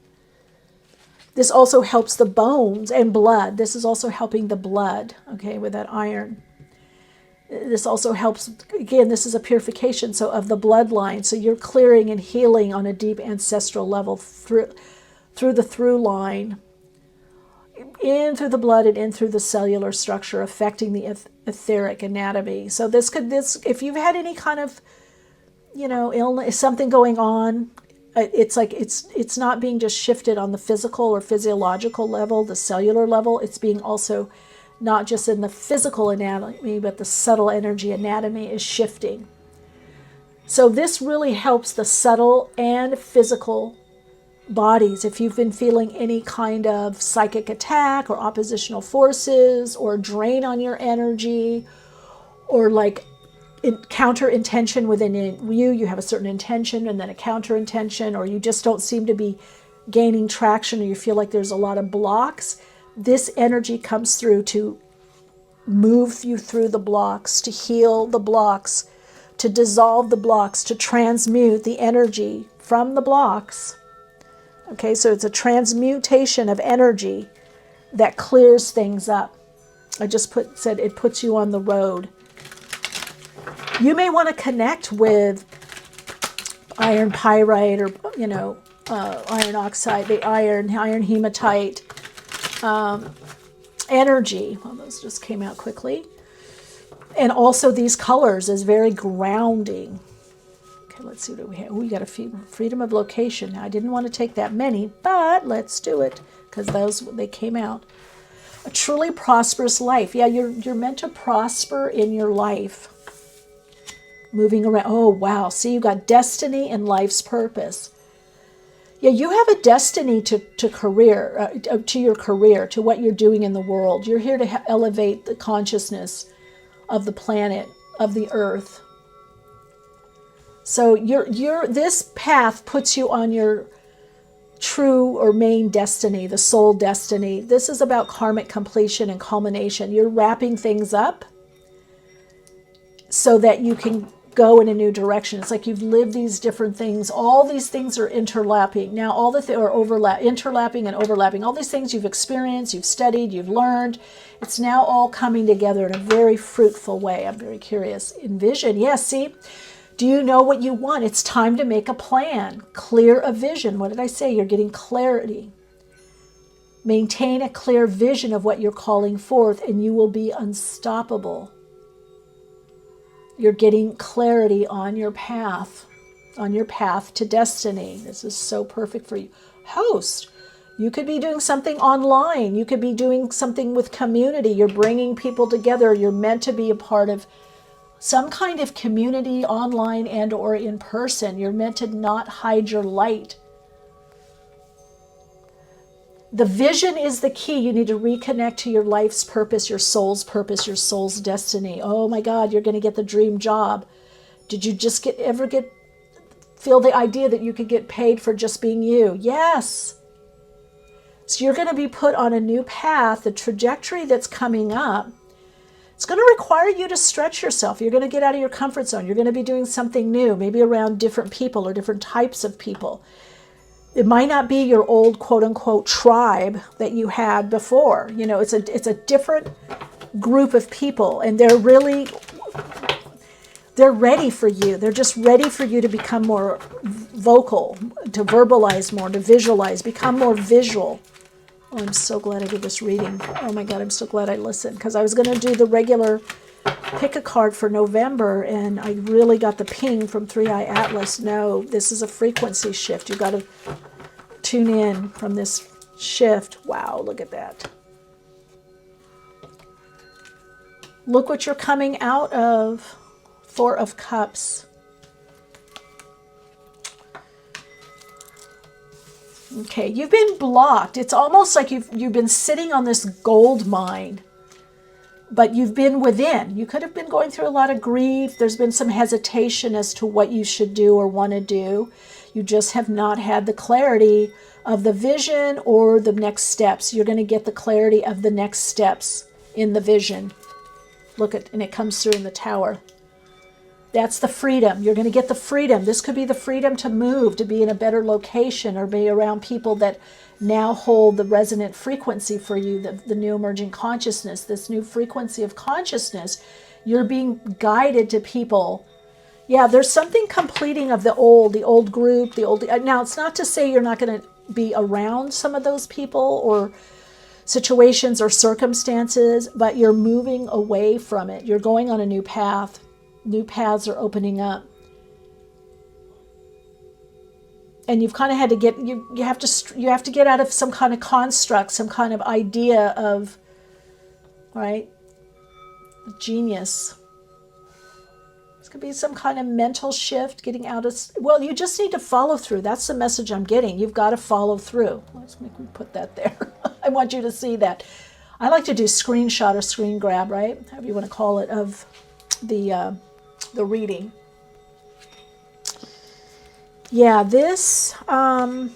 This also helps the bones and blood. This is also helping the blood, okay, with that iron. This also helps, again, this is a purification, so of the bloodline. So you're clearing and healing on a deep ancestral level through the through line, in through the blood and in through the cellular structure, affecting the etheric anatomy. So this, if you've had any kind of, illness, something going on, it's like it's not being just shifted on the physical or physiological level, the cellular level. It's being also not just in the physical anatomy, but the subtle energy anatomy is shifting. So this really helps the subtle and physical bodies. If you've been feeling any kind of psychic attack or oppositional forces or drain on your energy, or like counter intention within you have a certain intention and then a counter intention, or you just don't seem to be gaining traction, or you feel like there's a lot of blocks, this energy comes through to move you through the blocks, to heal the blocks, to dissolve the blocks, to transmute the energy from the blocks. Okay, so it's a transmutation of energy that clears things up. I just said it puts you on the road. You may want to connect with iron pyrite or, iron oxide, the iron hematite energy. Well, those just came out quickly. And also these colors is very grounding. Okay, let's see what we have. We got a freedom of location. Now, I didn't want to take that many, but let's do it because they came out. A truly prosperous life. Yeah, you're meant to prosper in your life. Moving around. Oh, wow. See, you got destiny and life's purpose. Yeah, you have a destiny to your career, to what you're doing in the world. You're here to elevate the consciousness of the planet, of the earth. So this path puts you on your true or main destiny, the soul destiny. This is about karmic completion and culmination. You're wrapping things up so that you can go in a new direction. It's like you've lived these different things. All these things are interlapping. Now all the are interlapping and overlapping. All these things you've experienced, you've studied, you've learned. It's now all coming together in a very fruitful way. I'm very curious. Envision. Yes, see? Do you know what you want? It's time to make a plan. Clear a vision. What did I say? You're getting clarity. Maintain a clear vision of what you're calling forth, and you will be unstoppable. You're getting clarity on your path to destiny. This is so perfect for you. Host. You could be doing something online. You could be doing something with community. You're bringing people together. You're meant to be a part of some kind of community, online and or in person. You're meant to not hide your light. The vision is the key. You need to reconnect to your life's purpose, your soul's destiny. Oh my God, you're going to get the dream job. Did you just feel the idea that you could get paid for just being you? Yes. So you're going to be put on a new path, the trajectory that's coming up. It's going to require you to stretch yourself. You're going to get out of your comfort zone. You're going to be doing something new, maybe around different people or different types of people. It might not be your old quote-unquote tribe that you had before. You know, it's a different group of people, and they're ready for you. They're just ready for you to become more vocal, to verbalize more, to visualize, become more visual. Oh, I'm so glad I did this reading. Oh my God, I'm so glad I listened, because I was going to do the regular pick a card for November, and I really got the ping from 3I-Atlas. No, this is a frequency shift. You've got to tune in from this shift. Wow, look at that. Look what you're coming out of. 4 of Cups. Okay, you've been blocked. It's almost like you've been sitting on this gold mine, but you've been within. You could have been going through a lot of grief. There's been some hesitation as to what you should do or want to do. You just have not had the clarity of the vision or the next steps. You're going to get the clarity of the next steps in the vision. And it comes through in the Tower. That's the freedom. You're going to get the freedom. This could be the freedom to move, to be in a better location, or be around people that now hold the resonant frequency for you, the new emerging consciousness, this new frequency of consciousness. You're being guided to people. Yeah, there's something completing of the old group, now it's not to say you're not going to be around some of those people or situations or circumstances, but you're moving away from it. You're going on a new path. New paths are opening up. And you've kind of had to get, you have to get out of some kind of construct, some kind of idea of, right, genius. This could be some kind of mental shift, getting out of, well, you just need to follow through. That's the message I'm getting. You've got to follow through. Let's make me put that there. I want you to see that. I like to do screenshot or screen grab, right? However you want to call it, of the reading. Yeah, this, and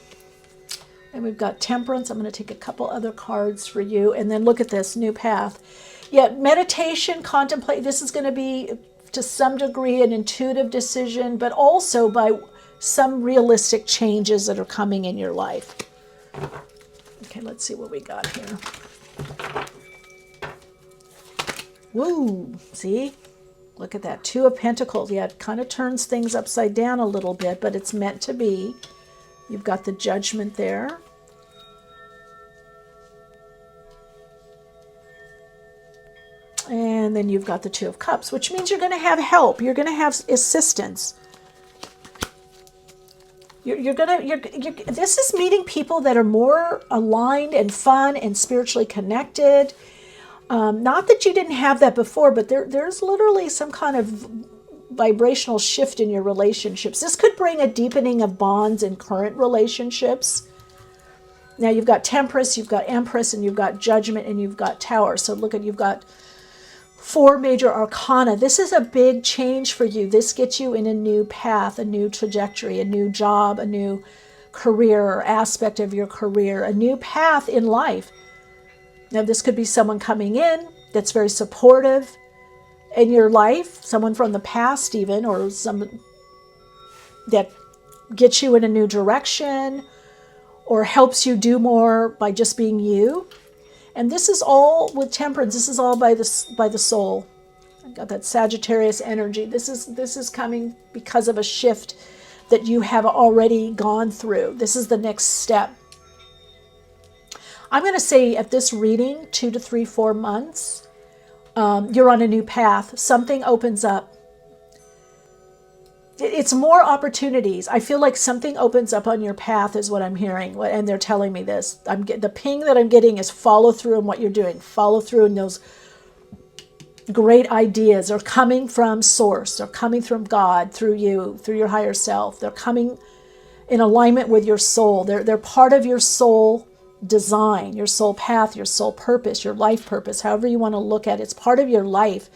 we've got Temperance. I'm going to take a couple other cards for you, and then look at this new path. Yeah, meditation, contemplate. This is going to be, to some degree, an intuitive decision, but also by some realistic changes that are coming in your life. Okay, let's see what we got here. Woo, see? Look at that. 2 of Pentacles. Yeah, it kind of turns things upside down a little bit, but it's meant to be. You've got the Judgment there. And then you've got the 2 of Cups, which means you're going to have help. You're going to have assistance. This is meeting people that are more aligned and fun and spiritually connected. Not that you didn't have that before, but there's literally some kind of vibrational shift in your relationships. This could bring a deepening of bonds in current relationships. Now you've got Temperance, you've got Empress, and you've got Judgment, and you've got Tower. So look at, you've got 4 major arcana. This is a big change for you. This gets you in a new path, a new trajectory, a new job, a new career or aspect of your career, a new path in life. Now, this could be someone coming in that's very supportive in your life, someone from the past even, or someone that gets you in a new direction or helps you do more by just being you. And this is all with Temperance. This is all by the soul. I got that Sagittarius energy. This is coming because of a shift that you have already gone through. This is the next step. I'm going to say at this reading, 2 to 3, 4 months, you're on a new path. Something opens up. It's more opportunities. I feel like something opens up on your path is what I'm hearing. And they're telling me this. The ping that I'm getting is follow through in what you're doing. Follow through in those great ideas. They're coming from source. They're coming from God, through you, through your higher self. They're coming in alignment with your soul. They're part of your soul design, your soul path, your soul purpose, your life purpose, however you want to look at it. It's part of your life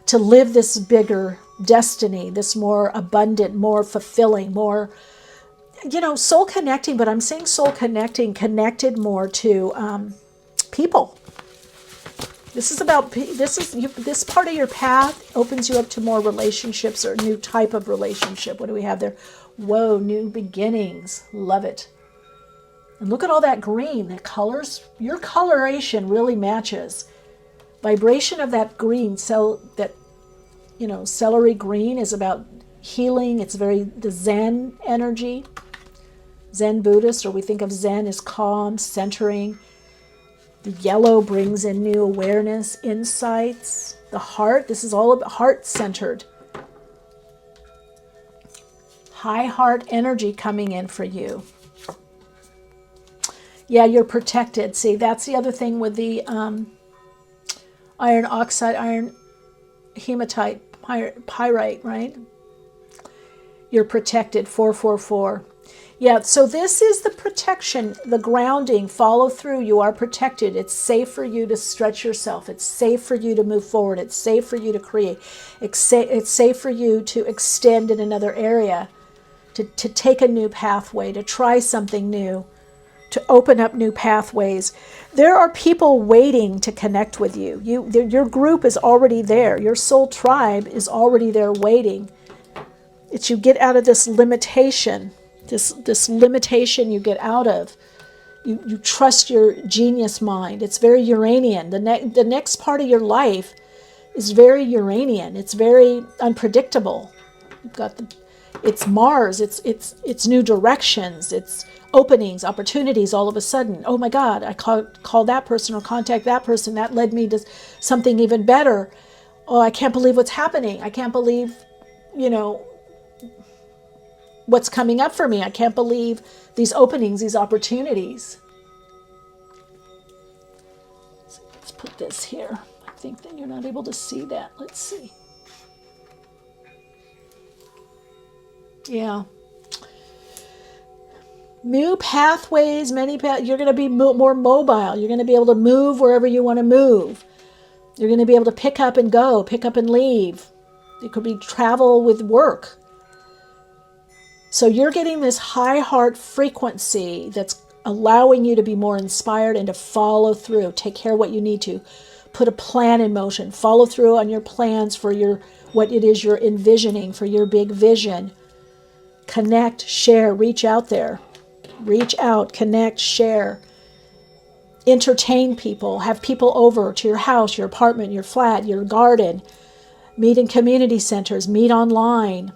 to live this bigger destiny, this more abundant, more fulfilling, more, soul connecting, but I'm saying soul connecting, connected more to people. This is about, this part of your path opens you up to more relationships or a new type of relationship. What do we have there? Whoa, new beginnings. Love it. And look at all that green, the colors. Your coloration really matches. Vibration of that green, celery green is about healing. It's very the Zen energy. Zen Buddhist, or we think of Zen as calm, centering. The yellow brings in new awareness, insights. The heart, this is all about heart-centered. High heart energy coming in for you. Yeah, you're protected. See, that's the other thing with the iron oxide, iron hematite, pyrite, right? You're protected, 444. Yeah, so this is the protection, the grounding, follow through. You are protected. It's safe for you to stretch yourself. It's safe for you to move forward. It's safe for you to create. It's safe for you to extend in another area, to take a new pathway, to try something new, to open up new pathways. There are people waiting to connect with you. Your group is already there. Your soul tribe is already there waiting. It's you get out of this limitation. This limitation you get out of. You trust your genius mind. It's very Uranian. The next part of your life is very Uranian. It's very unpredictable. You've got it's Mars. It's new directions. It's openings, opportunities. All of a sudden, oh my God! I call that person or contact that person. That led me to something even better. Oh, I can't believe what's happening. I can't believe, what's coming up for me. I can't believe these openings, these opportunities. Let's put this here. I think that you're not able to see that. Let's see. Yeah. New pathways, you're going to be more mobile. You're going to be able to move wherever you want to move. You're going to be able to pick up and go, pick up and leave. It could be travel with work. So you're getting this high heart frequency that's allowing you to be more inspired and to follow through. Take care of what you need to. Put a plan in motion. Follow through on your plans for what it is you're envisioning, for your big vision. Connect, share, reach out there. Reach out, connect, share. Entertain people. Have people over to your house, your apartment, your flat, your garden. Meet in community centers. Meet online.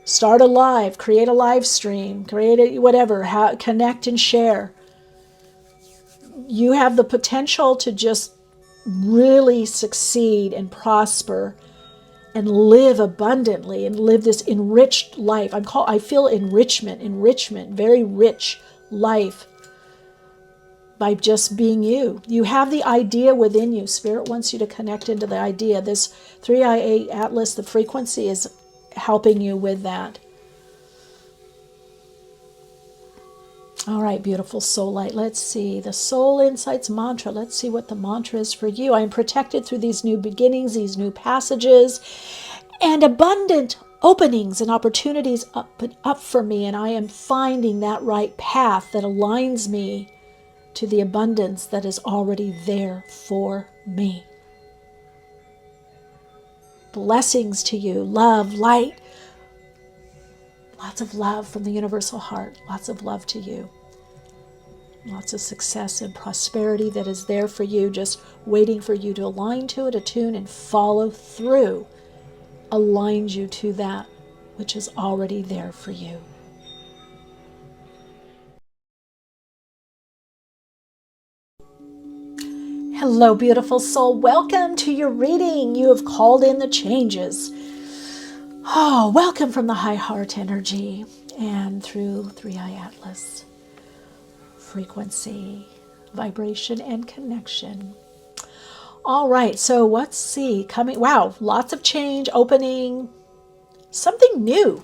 Start a live, create a live stream, whatever, connect and share. You have the potential to just really succeed and prosper and live abundantly and live this enriched life. I feel enrichment, very rich life by just being you. You have the idea within you. Spirit wants you to connect into the idea. This 3I-Atlas, the frequency is helping you with that. All right, beautiful soul light. Let's see the soul insights mantra. Let's see what the mantra is for you. I am protected through these new beginnings, these new passages, and abundant openings and opportunities up for me. And I am finding that right path that aligns me to the abundance that is already there for me. Blessings to you, love, light, lots of love from the universal heart, lots of love to you, lots of success and prosperity that is there for you, just waiting for you to align to it, attune, and follow through, aligns you to that which is already there for you. Hello, beautiful soul. Welcome to your reading. You have called in the changes. Oh, welcome from the high heart energy and through 3I-Atlas. Frequency, vibration, and connection. All right, so let's see. Wow, lots of change, opening, something new,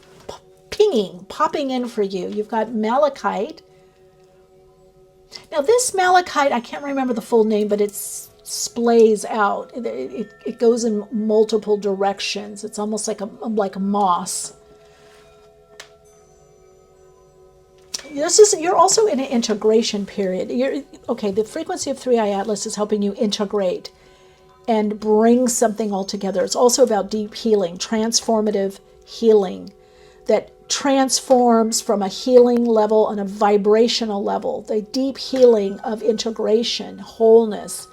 popping in for you. You've got Malachite. Now this Malachite, I can't remember the full name, but it's splays out. It goes in multiple directions. It's almost like a moss. You're also in an integration period. The frequency of 3I-Atlas is helping you integrate and bring something all together. It's also about deep healing, transformative healing that transforms from a healing level on a vibrational level, the deep healing of integration, wholeness.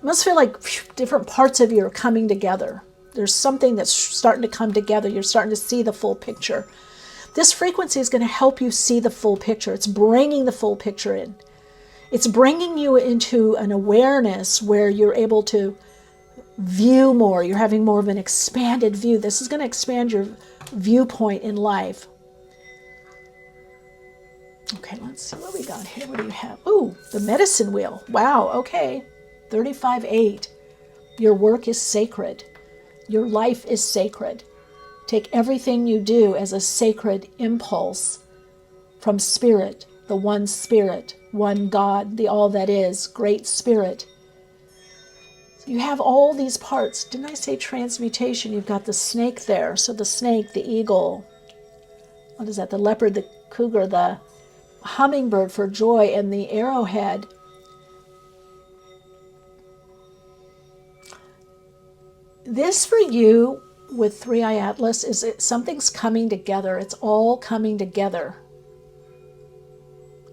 I must feel like different parts of you are coming together. There's something that's starting to come together. You're starting to see the full picture. This frequency is going to help you see the full picture. It's bringing the full picture in. It's bringing you into an awareness where you're able to view more. You're having more of an expanded view. This is going to expand your viewpoint in life. Okay, let's see what we got here. What do you have? Ooh, the medicine wheel. Wow, okay. 35-8. Your work is sacred. Your life is sacred. Take everything you do as a sacred impulse from Spirit, the one Spirit, one God, the all that is, great Spirit. You have all these parts. Didn't I say transmutation? You've got the snake there. So the snake, the eagle, what is that? The leopard, the cougar, the hummingbird for joy, and the arrowhead. This for you with 3I-Atlas is something's coming together. It's all coming together.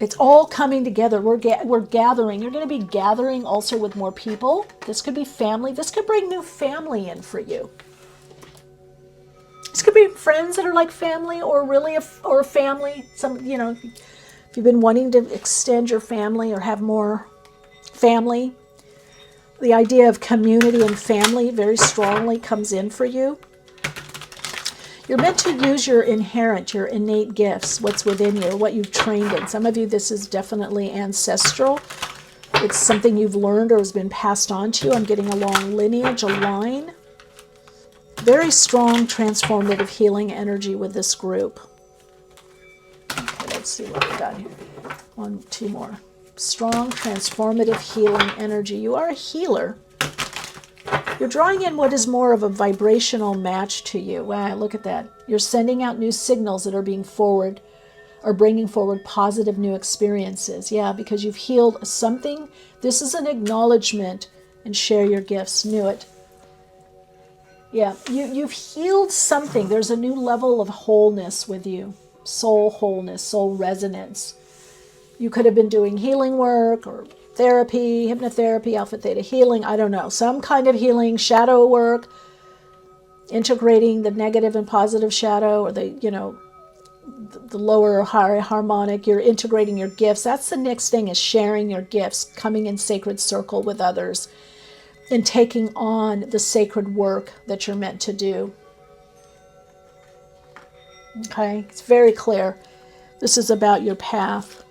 It's all coming together. We're gathering. You're going to be gathering also with more people. This could be family. This could bring new family in for you. This could be friends that are like family, or really a family. If you've been wanting to extend your family or have more family, the idea of community and family very strongly comes in for you. You're meant to use your inherent, your innate gifts, what's within you, what you've trained in. Some of you, this is definitely ancestral. It's something you've learned or has been passed on to you. I'm getting a long lineage, a line. Very strong transformative healing energy with this group. Okay, let's see what we got here. 1, 2 more. Strong transformative healing energy. You are a healer. You're drawing in what is more of a vibrational match to you. Wow, look at that. You're sending out new signals that are bringing forward positive new experiences. Yeah, because you've healed something. This is an acknowledgement, and share your gifts. Knew it. Yeah, you've healed something. There's a new level of wholeness with you. Soul wholeness, soul resonance. You could have been doing healing work or therapy, hypnotherapy, alpha theta healing, I don't know. Some kind of healing, shadow work, integrating the negative and positive shadow, or the lower or higher harmonic. You're integrating your gifts. That's the next thing, is sharing your gifts, coming in sacred circle with others, and taking on the sacred work that you're meant to do. Okay, it's very clear. This is about your path.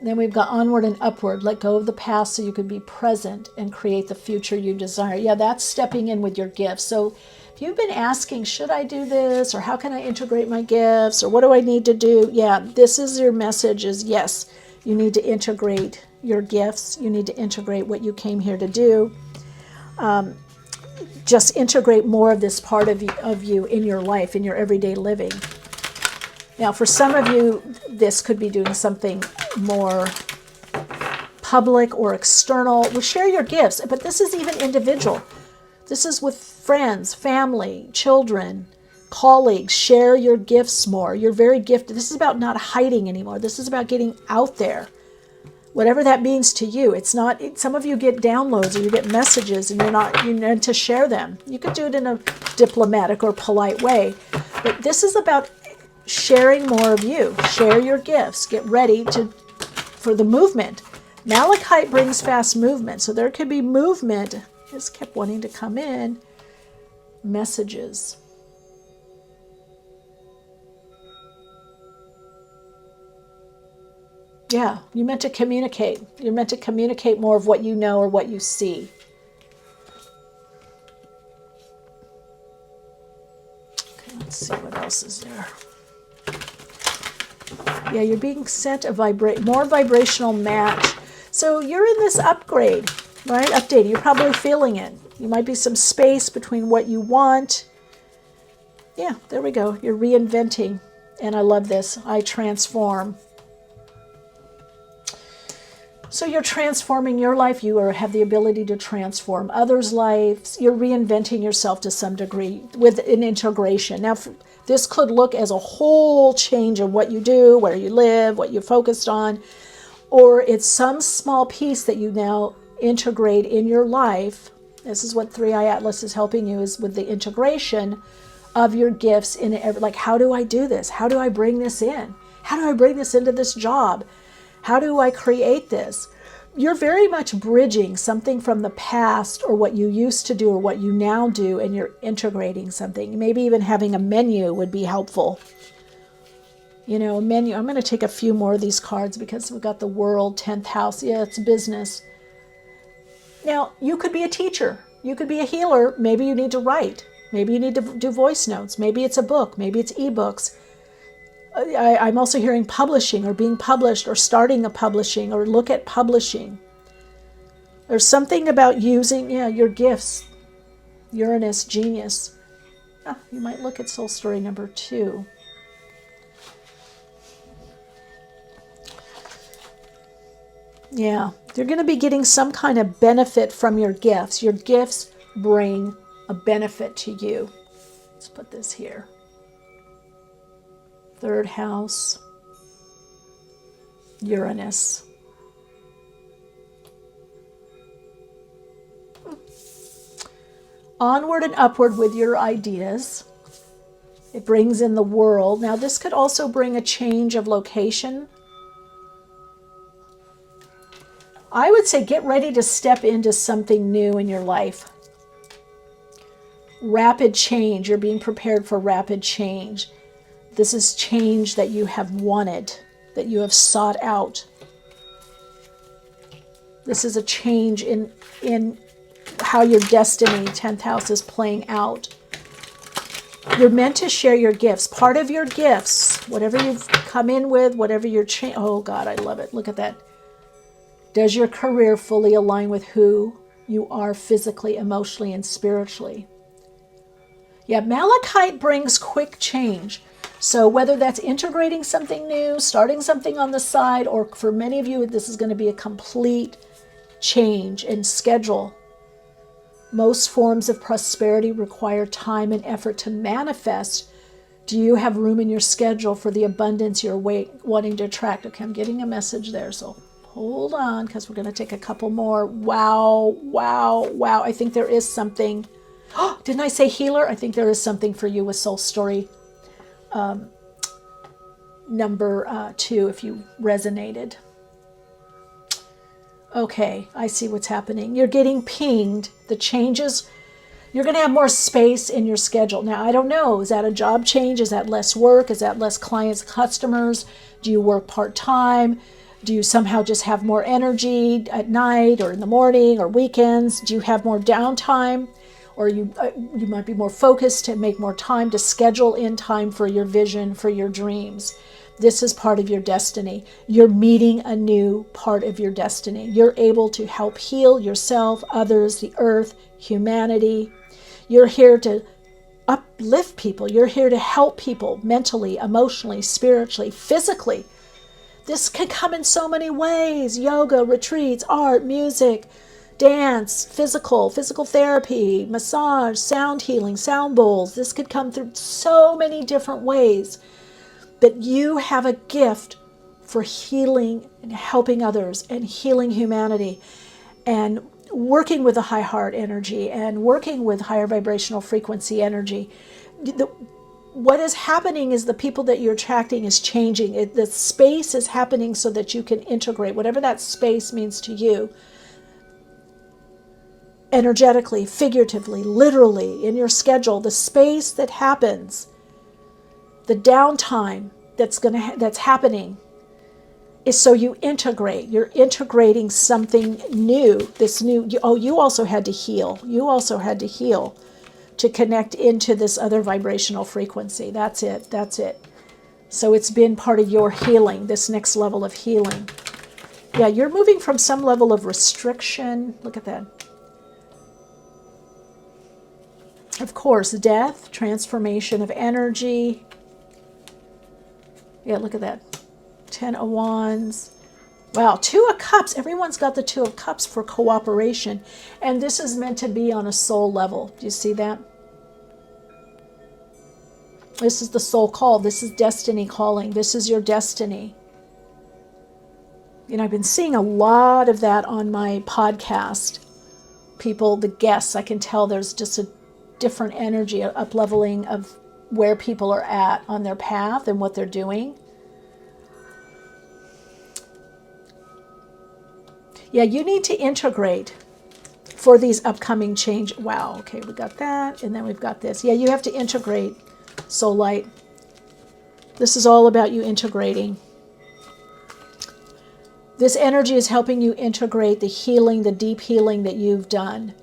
Then we've got onward and upward. Let go of the past so you can be present and create the future you desire. Yeah, that's stepping in with your gifts. So if you've been asking, should I do this? Or how can I integrate my gifts? Or what do I need to do? Yeah, this is your message, is yes, you need to integrate your gifts. You need to integrate what you came here to do. Just integrate more of this part of you in your life, in your everyday living. Now, for some of you, this could be doing something more public or external. Well, share your gifts, but this is even individual. This is with friends, family, children, colleagues. Share your gifts more. You're very gifted. This is about not hiding anymore. This is about getting out there. Whatever that means to you. It's not, some of you get downloads or you get messages and you're meant to share them. You could do it in a diplomatic or polite way, but this is about sharing more of you. Share your gifts. Get ready for the movement. Malachite brings fast movement, so there could be movement. Just kept wanting to come in. Messages. Yeah, you're meant to communicate. You're meant to communicate more of what you know or what you see. Okay, let's see what else is there. Yeah, you're being sent a more vibrational match. So you're in this upgrade, right? Updating. You're probably feeling it. You might be some space between what you want. Yeah, there we go. You're reinventing. And I love this. I transform. So you're transforming your life. You have the ability to transform others' lives. You're reinventing yourself to some degree with an integration. Now, this could look as a whole change of what you do, where you live, what you're focused on, or it's some small piece that you now integrate in your life. This is what 3I-Atlas is helping you, is with the integration of your gifts in it. Like, how do I do this? How do I bring this in? How do I bring this into this job? How do I create this? You're very much bridging something from the past or what you used to do or what you now do, and you're integrating something. Maybe even having a menu would be helpful. You know, a menu. I'm going to take a few more of these cards because we've got the World, 10th house. Yeah, it's business. Now, you could be a teacher. You could be a healer. Maybe you need to write. Maybe you need to do voice notes. Maybe it's a book. Maybe it's ebooks. I'm also hearing publishing or being published or starting a publishing or look at publishing. There's something about using, your gifts. Uranus, genius. You might look at soul story number 2. Yeah, you're going to be getting some kind of benefit from your gifts. Your gifts bring a benefit to you. Let's put this here. 3rd house, Uranus. Onward and upward with your ideas. It brings in the world. Now, this could also bring a change of location. I would say get ready to step into something new in your life. Rapid change. You're being prepared for rapid change. This is change that you have wanted, that you have sought out. This is a change in how your destiny, 10th house, is playing out. You're meant to share your gifts. Part of your gifts, whatever you've come in with, whatever your oh God, I love it. Look at that. Does your career fully align with who you are physically, emotionally, and spiritually? Yeah, Malachite brings quick change. So whether that's integrating something new, starting something on the side, or for many of you, this is going to be a complete change in schedule. Most forms of prosperity require time and effort to manifest. Do you have room in your schedule for the abundance you're wanting to attract? Okay, I'm getting a message there, so hold on, because we're going to take a couple more. Wow, wow, wow. I think there is something. Oh, didn't I say healer? I think there is something for you with soul story number 2, if you resonated. Okay, I see what's happening. You're getting pinged. The changes, you're going to have more space in your schedule. Now, I don't know. Is that a job change? Is that less work? Is that less clients, customers? Do you work part-time? Do you somehow just have more energy at night or in the morning or weekends? Do you have more downtime? Or you might be more focused to make more time to schedule in time for your vision, for your dreams. This is part of your destiny. You're meeting a new part of your destiny. You're able to help heal yourself, others, the earth, humanity. You're here to uplift people. You're here to help people mentally, emotionally, spiritually, physically. This can come in so many ways. Yoga, retreats, art, music, dance, physical therapy, massage, sound healing, sound bowls. This could come through so many different ways. But you have a gift for healing and helping others and healing humanity and working with a high heart energy and working with higher vibrational frequency energy. What is happening is the people that you're attracting is changing. The space is happening so that you can integrate whatever that space means to you. Energetically, figuratively, literally, in your schedule, the space that happens, the downtime that's happening is so you integrate. You're integrating something new. You also had to heal. You also had to heal to connect into this other vibrational frequency. That's it. So it's been part of your healing, this next level of healing. Yeah, you're moving from some level of restriction. Look at that. Of course, death, transformation of energy. Yeah, look at that. 10 of Wands. Wow, 2 of Cups. Everyone's got the 2 of Cups for cooperation. And this is meant to be on a soul level. Do you see that? This is the soul call. This is destiny calling. This is your destiny. You know, I've been seeing a lot of that on my podcast. People, the guests, I can tell there's just a different energy, an up-leveling of where people are at on their path and what they're doing. Yeah, you need to integrate for these upcoming change. Wow, okay, we got that, and then we've got this. Yeah, you have to integrate, Soul Light. This is all about you integrating. This energy is helping you integrate the healing, the deep healing that you've done.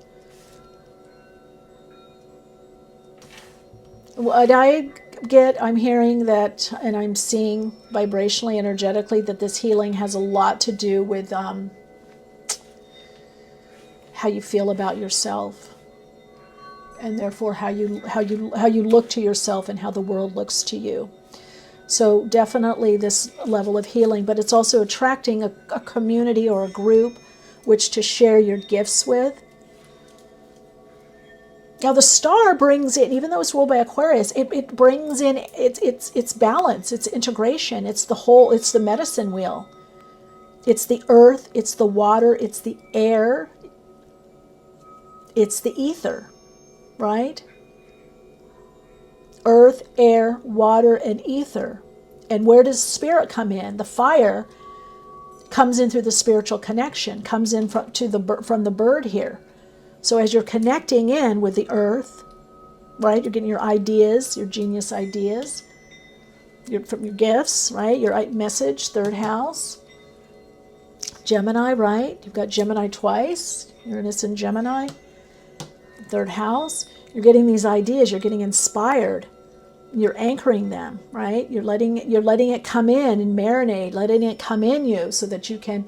What I get, I'm hearing that, and I'm seeing vibrationally, energetically, that this healing has a lot to do with how you feel about yourself, and therefore how you look to yourself and how the world looks to you. So definitely this level of healing, but it's also attracting a community or a group which to share your gifts with. Now the star brings in, even though it's ruled by Aquarius, it brings in it's balance, it's integration, it's the whole, it's the medicine wheel. It's the earth, it's the water, it's the air, it's the ether, right? Earth, air, water, and ether. And where does spirit come in? The fire comes in through the spiritual connection, comes in from the bird here. So as you're connecting in with the earth, right, you're getting your ideas, your genius ideas, from your gifts, right, your message, third house. Gemini, right, you've got Gemini twice, Uranus and Gemini, third house. You're getting these ideas, you're getting inspired. You're anchoring them, right? You're letting it come in and marinate, letting it come in you so that you can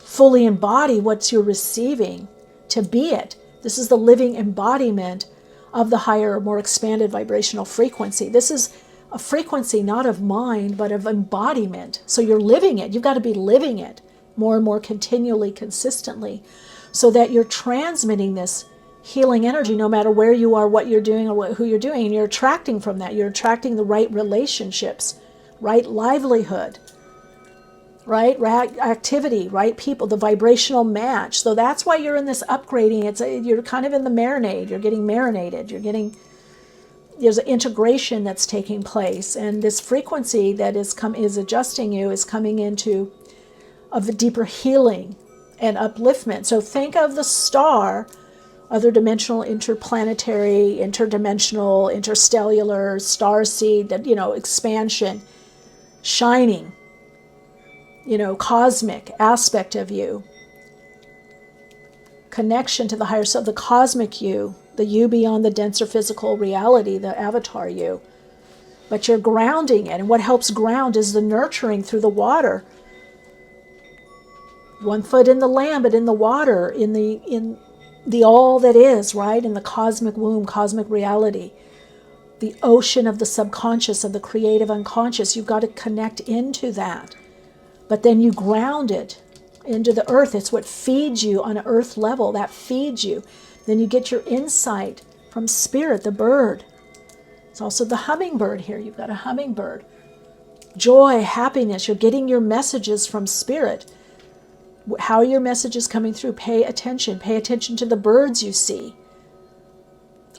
fully embody what you're receiving to be it. This is the living embodiment of the higher, more expanded vibrational frequency. This is a frequency not of mind, but of embodiment. So you're living it. You've got to be living it more and more continually, consistently, so that you're transmitting this healing energy no matter where you are, what you're doing, or who you're doing. And you're attracting from that. You're attracting the right relationships, right livelihood, right activity, right people, the vibrational match. So that's why you're in this upgrading. You're kind of in the marinade. You're getting marinated. There's an integration that's taking place, and this frequency that is adjusting you is coming into of a deeper healing and upliftment. So think of the star, other dimensional, interplanetary, interdimensional, interstellar, starseed, that, expansion, shining, cosmic aspect of you, connection to the higher self, the cosmic you, the you beyond the denser physical reality, the avatar you. But you're grounding it, and what helps ground is the nurturing through the water. One foot in the land, but in the water, in the all that is, right? In the cosmic womb, cosmic reality, the ocean of the subconscious, of the creative unconscious. You've got to connect into that. But then you ground it into the earth. It's what feeds you on an earth level. That feeds you. Then you get your insight from spirit, the bird. It's also the hummingbird here. You've got a hummingbird. Joy, happiness. You're getting your messages from spirit. How are your messages coming through? Pay attention. Pay attention to the birds you see.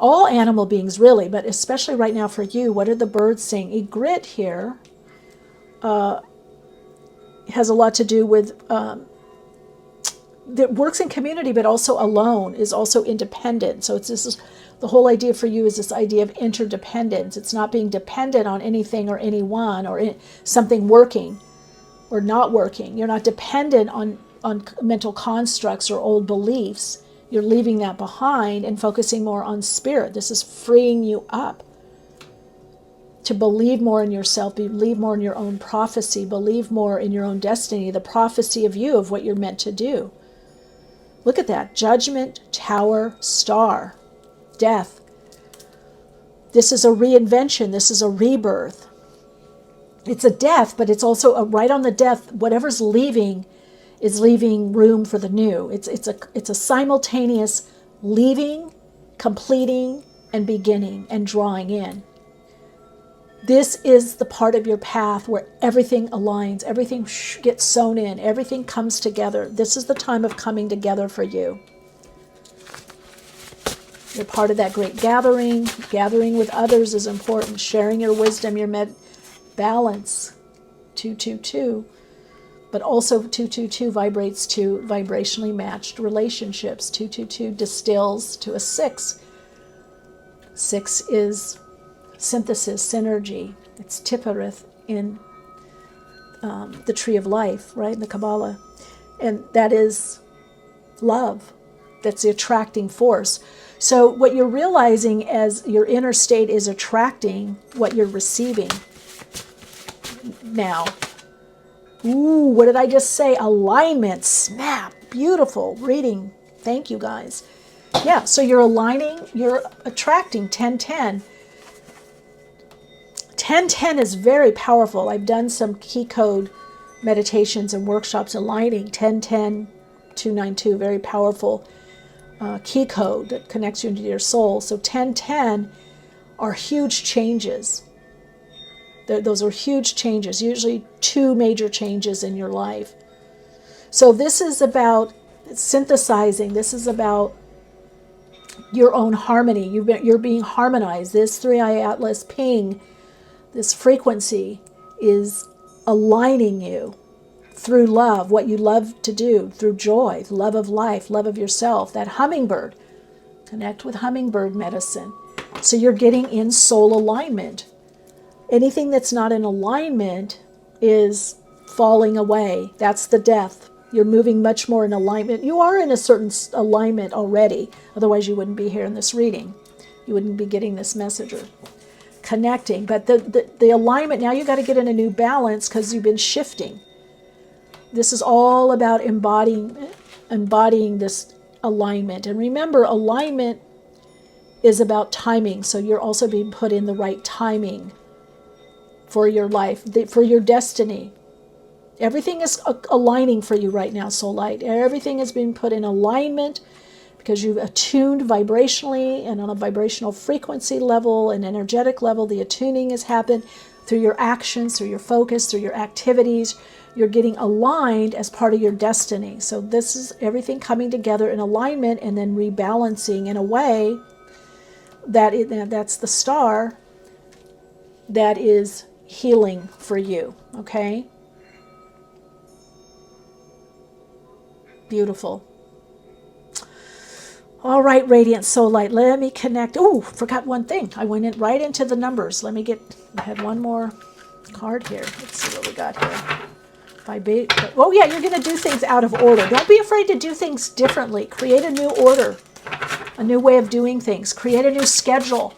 All animal beings, really, but especially right now for you, what are the birds saying? Egret here has a lot to do with, that works in community, but also alone, is also independent. So the whole idea for you is this idea of interdependence. It's not being dependent on anything or anyone or something working or not working. You're not dependent on mental constructs or old beliefs. You're leaving that behind and focusing more on spirit. This is freeing you up to believe more in yourself, believe more in your own prophecy, believe more in your own destiny, the prophecy of you, of what you're meant to do. Look at that. Judgment, Tower, Star, Death. This is a reinvention. This is a rebirth. It's a death, but it's also right on the death. Whatever's leaving is leaving room for the new. It's a simultaneous leaving, completing, and beginning and drawing in. This is the part of your path where everything aligns, everything gets sewn in, everything comes together. This is the time of coming together for you. You're part of that great gathering. Gathering with others is important. Sharing your wisdom, your balance. 222. But also 222 vibrates to vibrationally matched relationships. 222 distills to a 6. 6 is synthesis, synergy. It's Tiphareth in the Tree of Life, right, in the Kabbalah. And that is love. That's the attracting force. So what you're realizing as your inner state is attracting what you're receiving now. Ooh, what did I just say? Alignment, snap, beautiful reading. Thank you, guys. Yeah, so you're aligning, you're attracting 1010. 1010 is very powerful. I've done some key code meditations and workshops aligning 1010, 292, very powerful key code that connects you into your soul. So 1010 are huge changes. Those are huge changes, usually 2 major changes in your life. So this is about synthesizing. This is about your own harmony. You're being harmonized. This 3I-Atlas ping, this frequency is aligning you through love, what you love to do, through joy, love of life, love of yourself, that hummingbird. Connect with hummingbird medicine. So you're getting in soul alignment. Anything that's not in alignment is falling away. That's the death. You're moving much more in alignment. You are in a certain alignment already. Otherwise, you wouldn't be here in this reading. You wouldn't be getting this message or connecting. But the alignment, now you got to get in a new balance because you've been shifting. This is all about embodying this alignment. And remember, alignment is about timing. So you're also being put in the right timing for your life, for your destiny. Everything is aligning for you right now, Soul Light. Everything is being put in alignment because you've attuned vibrationally and on a vibrational frequency level and energetic level. The attuning has happened through your actions, through your focus, through your activities. You're getting aligned as part of your destiny. So this is everything coming together in alignment and then rebalancing in a way that's the star that is healing for you, okay? Beautiful. All right, Radiant Soul Light, let me connect. Oh, forgot one thing. I went in right into the numbers. I had one more card here. Let's see what we got here. Oh yeah, you're going to do things out of order. Don't be afraid to do things differently. Create a new order, a new way of doing things. Create a new schedule.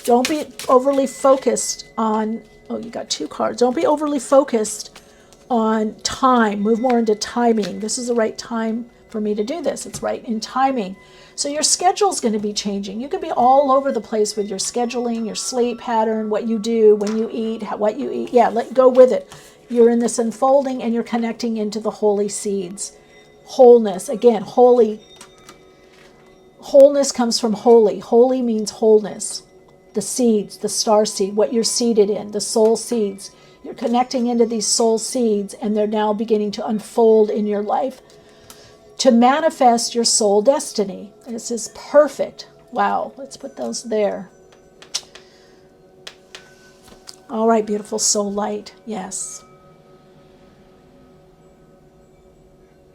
Don't be overly focused on, oh, you got 2 cards. Don't be overly focused on time. Move more into timing. This is the right time for me to do this. It's right in timing. So your schedule's going to be changing. You could be all over the place with your scheduling, your sleep pattern, what you do, when you eat, what you eat. Yeah, go with it. You're in this unfolding and you're connecting into the holy seeds. Wholeness. Again, holy. Wholeness comes from holy. Holy means wholeness. The seeds, the star seed, what you're seeded in, the soul seeds. You're connecting into these soul seeds and they're now beginning to unfold in your life to manifest your soul destiny. This is perfect. Wow, let's put those there. All right, beautiful soul light. Yes.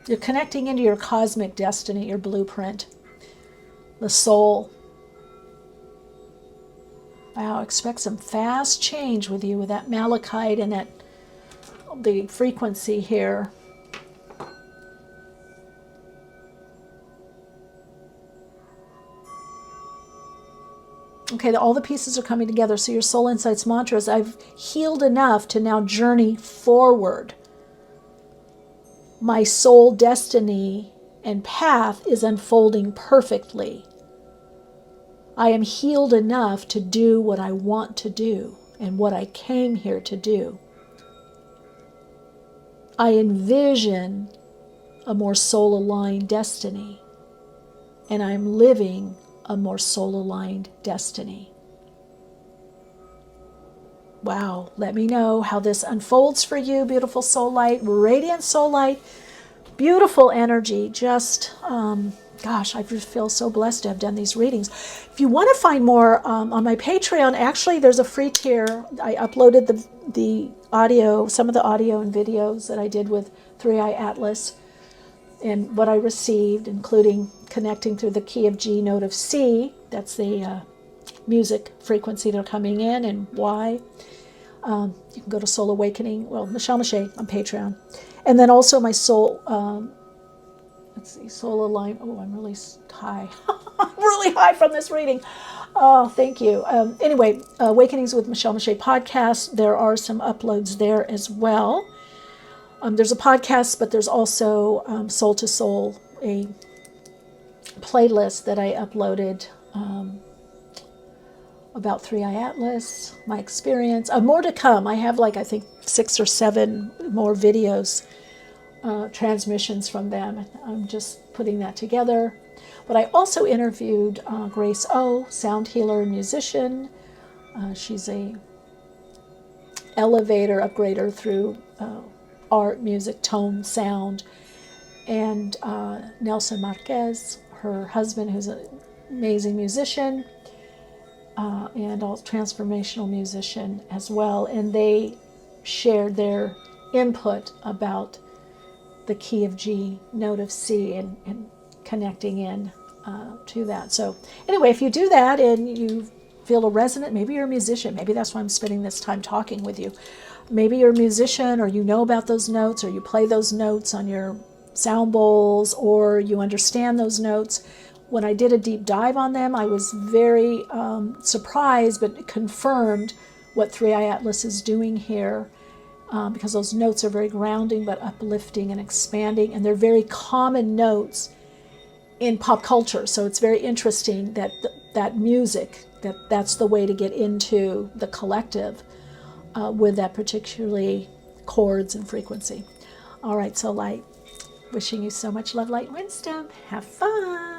You're connecting into your cosmic destiny, your blueprint, the soul. Wow, expect some fast change with you with that Malachite and the frequency here. Okay. Okay, all the pieces are coming together. So your Soul Insights mantra is, I've healed enough to now journey forward. My soul destiny and path is unfolding perfectly. I am healed enough to do what I want to do and what I came here to do. I envision a more soul-aligned destiny, and I'm living a more soul-aligned destiny. Wow, let me know how this unfolds for you, beautiful soul light, radiant soul light, beautiful energy. Just, gosh, I just feel so blessed to have done these readings. If you want to find more on my Patreon, actually there's a free tier. I uploaded the audio, some of the audio and videos that I did with 3I-Atlas and what I received, including connecting through the key of G, note of C. That's the music frequency they're coming in and why. You can go to Soul Awakening, well, Michele Meiche on Patreon. And then also my soul, let's see, Soul Align. Oh, I'm really high. I'm really high from this reading. Oh, thank you. Anyway, Awakenings with Michele Meiche podcast. There are some uploads there as well. There's a podcast, but there's also Soul to Soul, a playlist that I uploaded about 3I-Atlas, my experience. More to come. I have I think 6 or 7 more videos, transmissions from them. I'm just putting that together. But I also interviewed Grace O, sound healer and musician. She's a elevator upgrader through art, music, tone, sound. And Nelson Marquez, her husband, who's an amazing musician, and also transformational musician as well. And they shared their input about the key of G, note of C, and connecting in to that. So anyway, if you do that and you feel a resonant, maybe you're a musician. Maybe that's why I'm spending this time talking with you. Maybe you're a musician, or you know about those notes, or you play those notes on your sound bowls, or you understand those notes. When I did a deep dive on them, I was very surprised, but it confirmed what 3I-Atlas is doing here, because those notes are very grounding, but uplifting and expanding, and they're very common notes in pop culture. So it's very interesting that that music, that's the way to get into the collective with that particularly chords and frequency. All right, so light. Wishing you so much love, light, and wisdom. Have fun.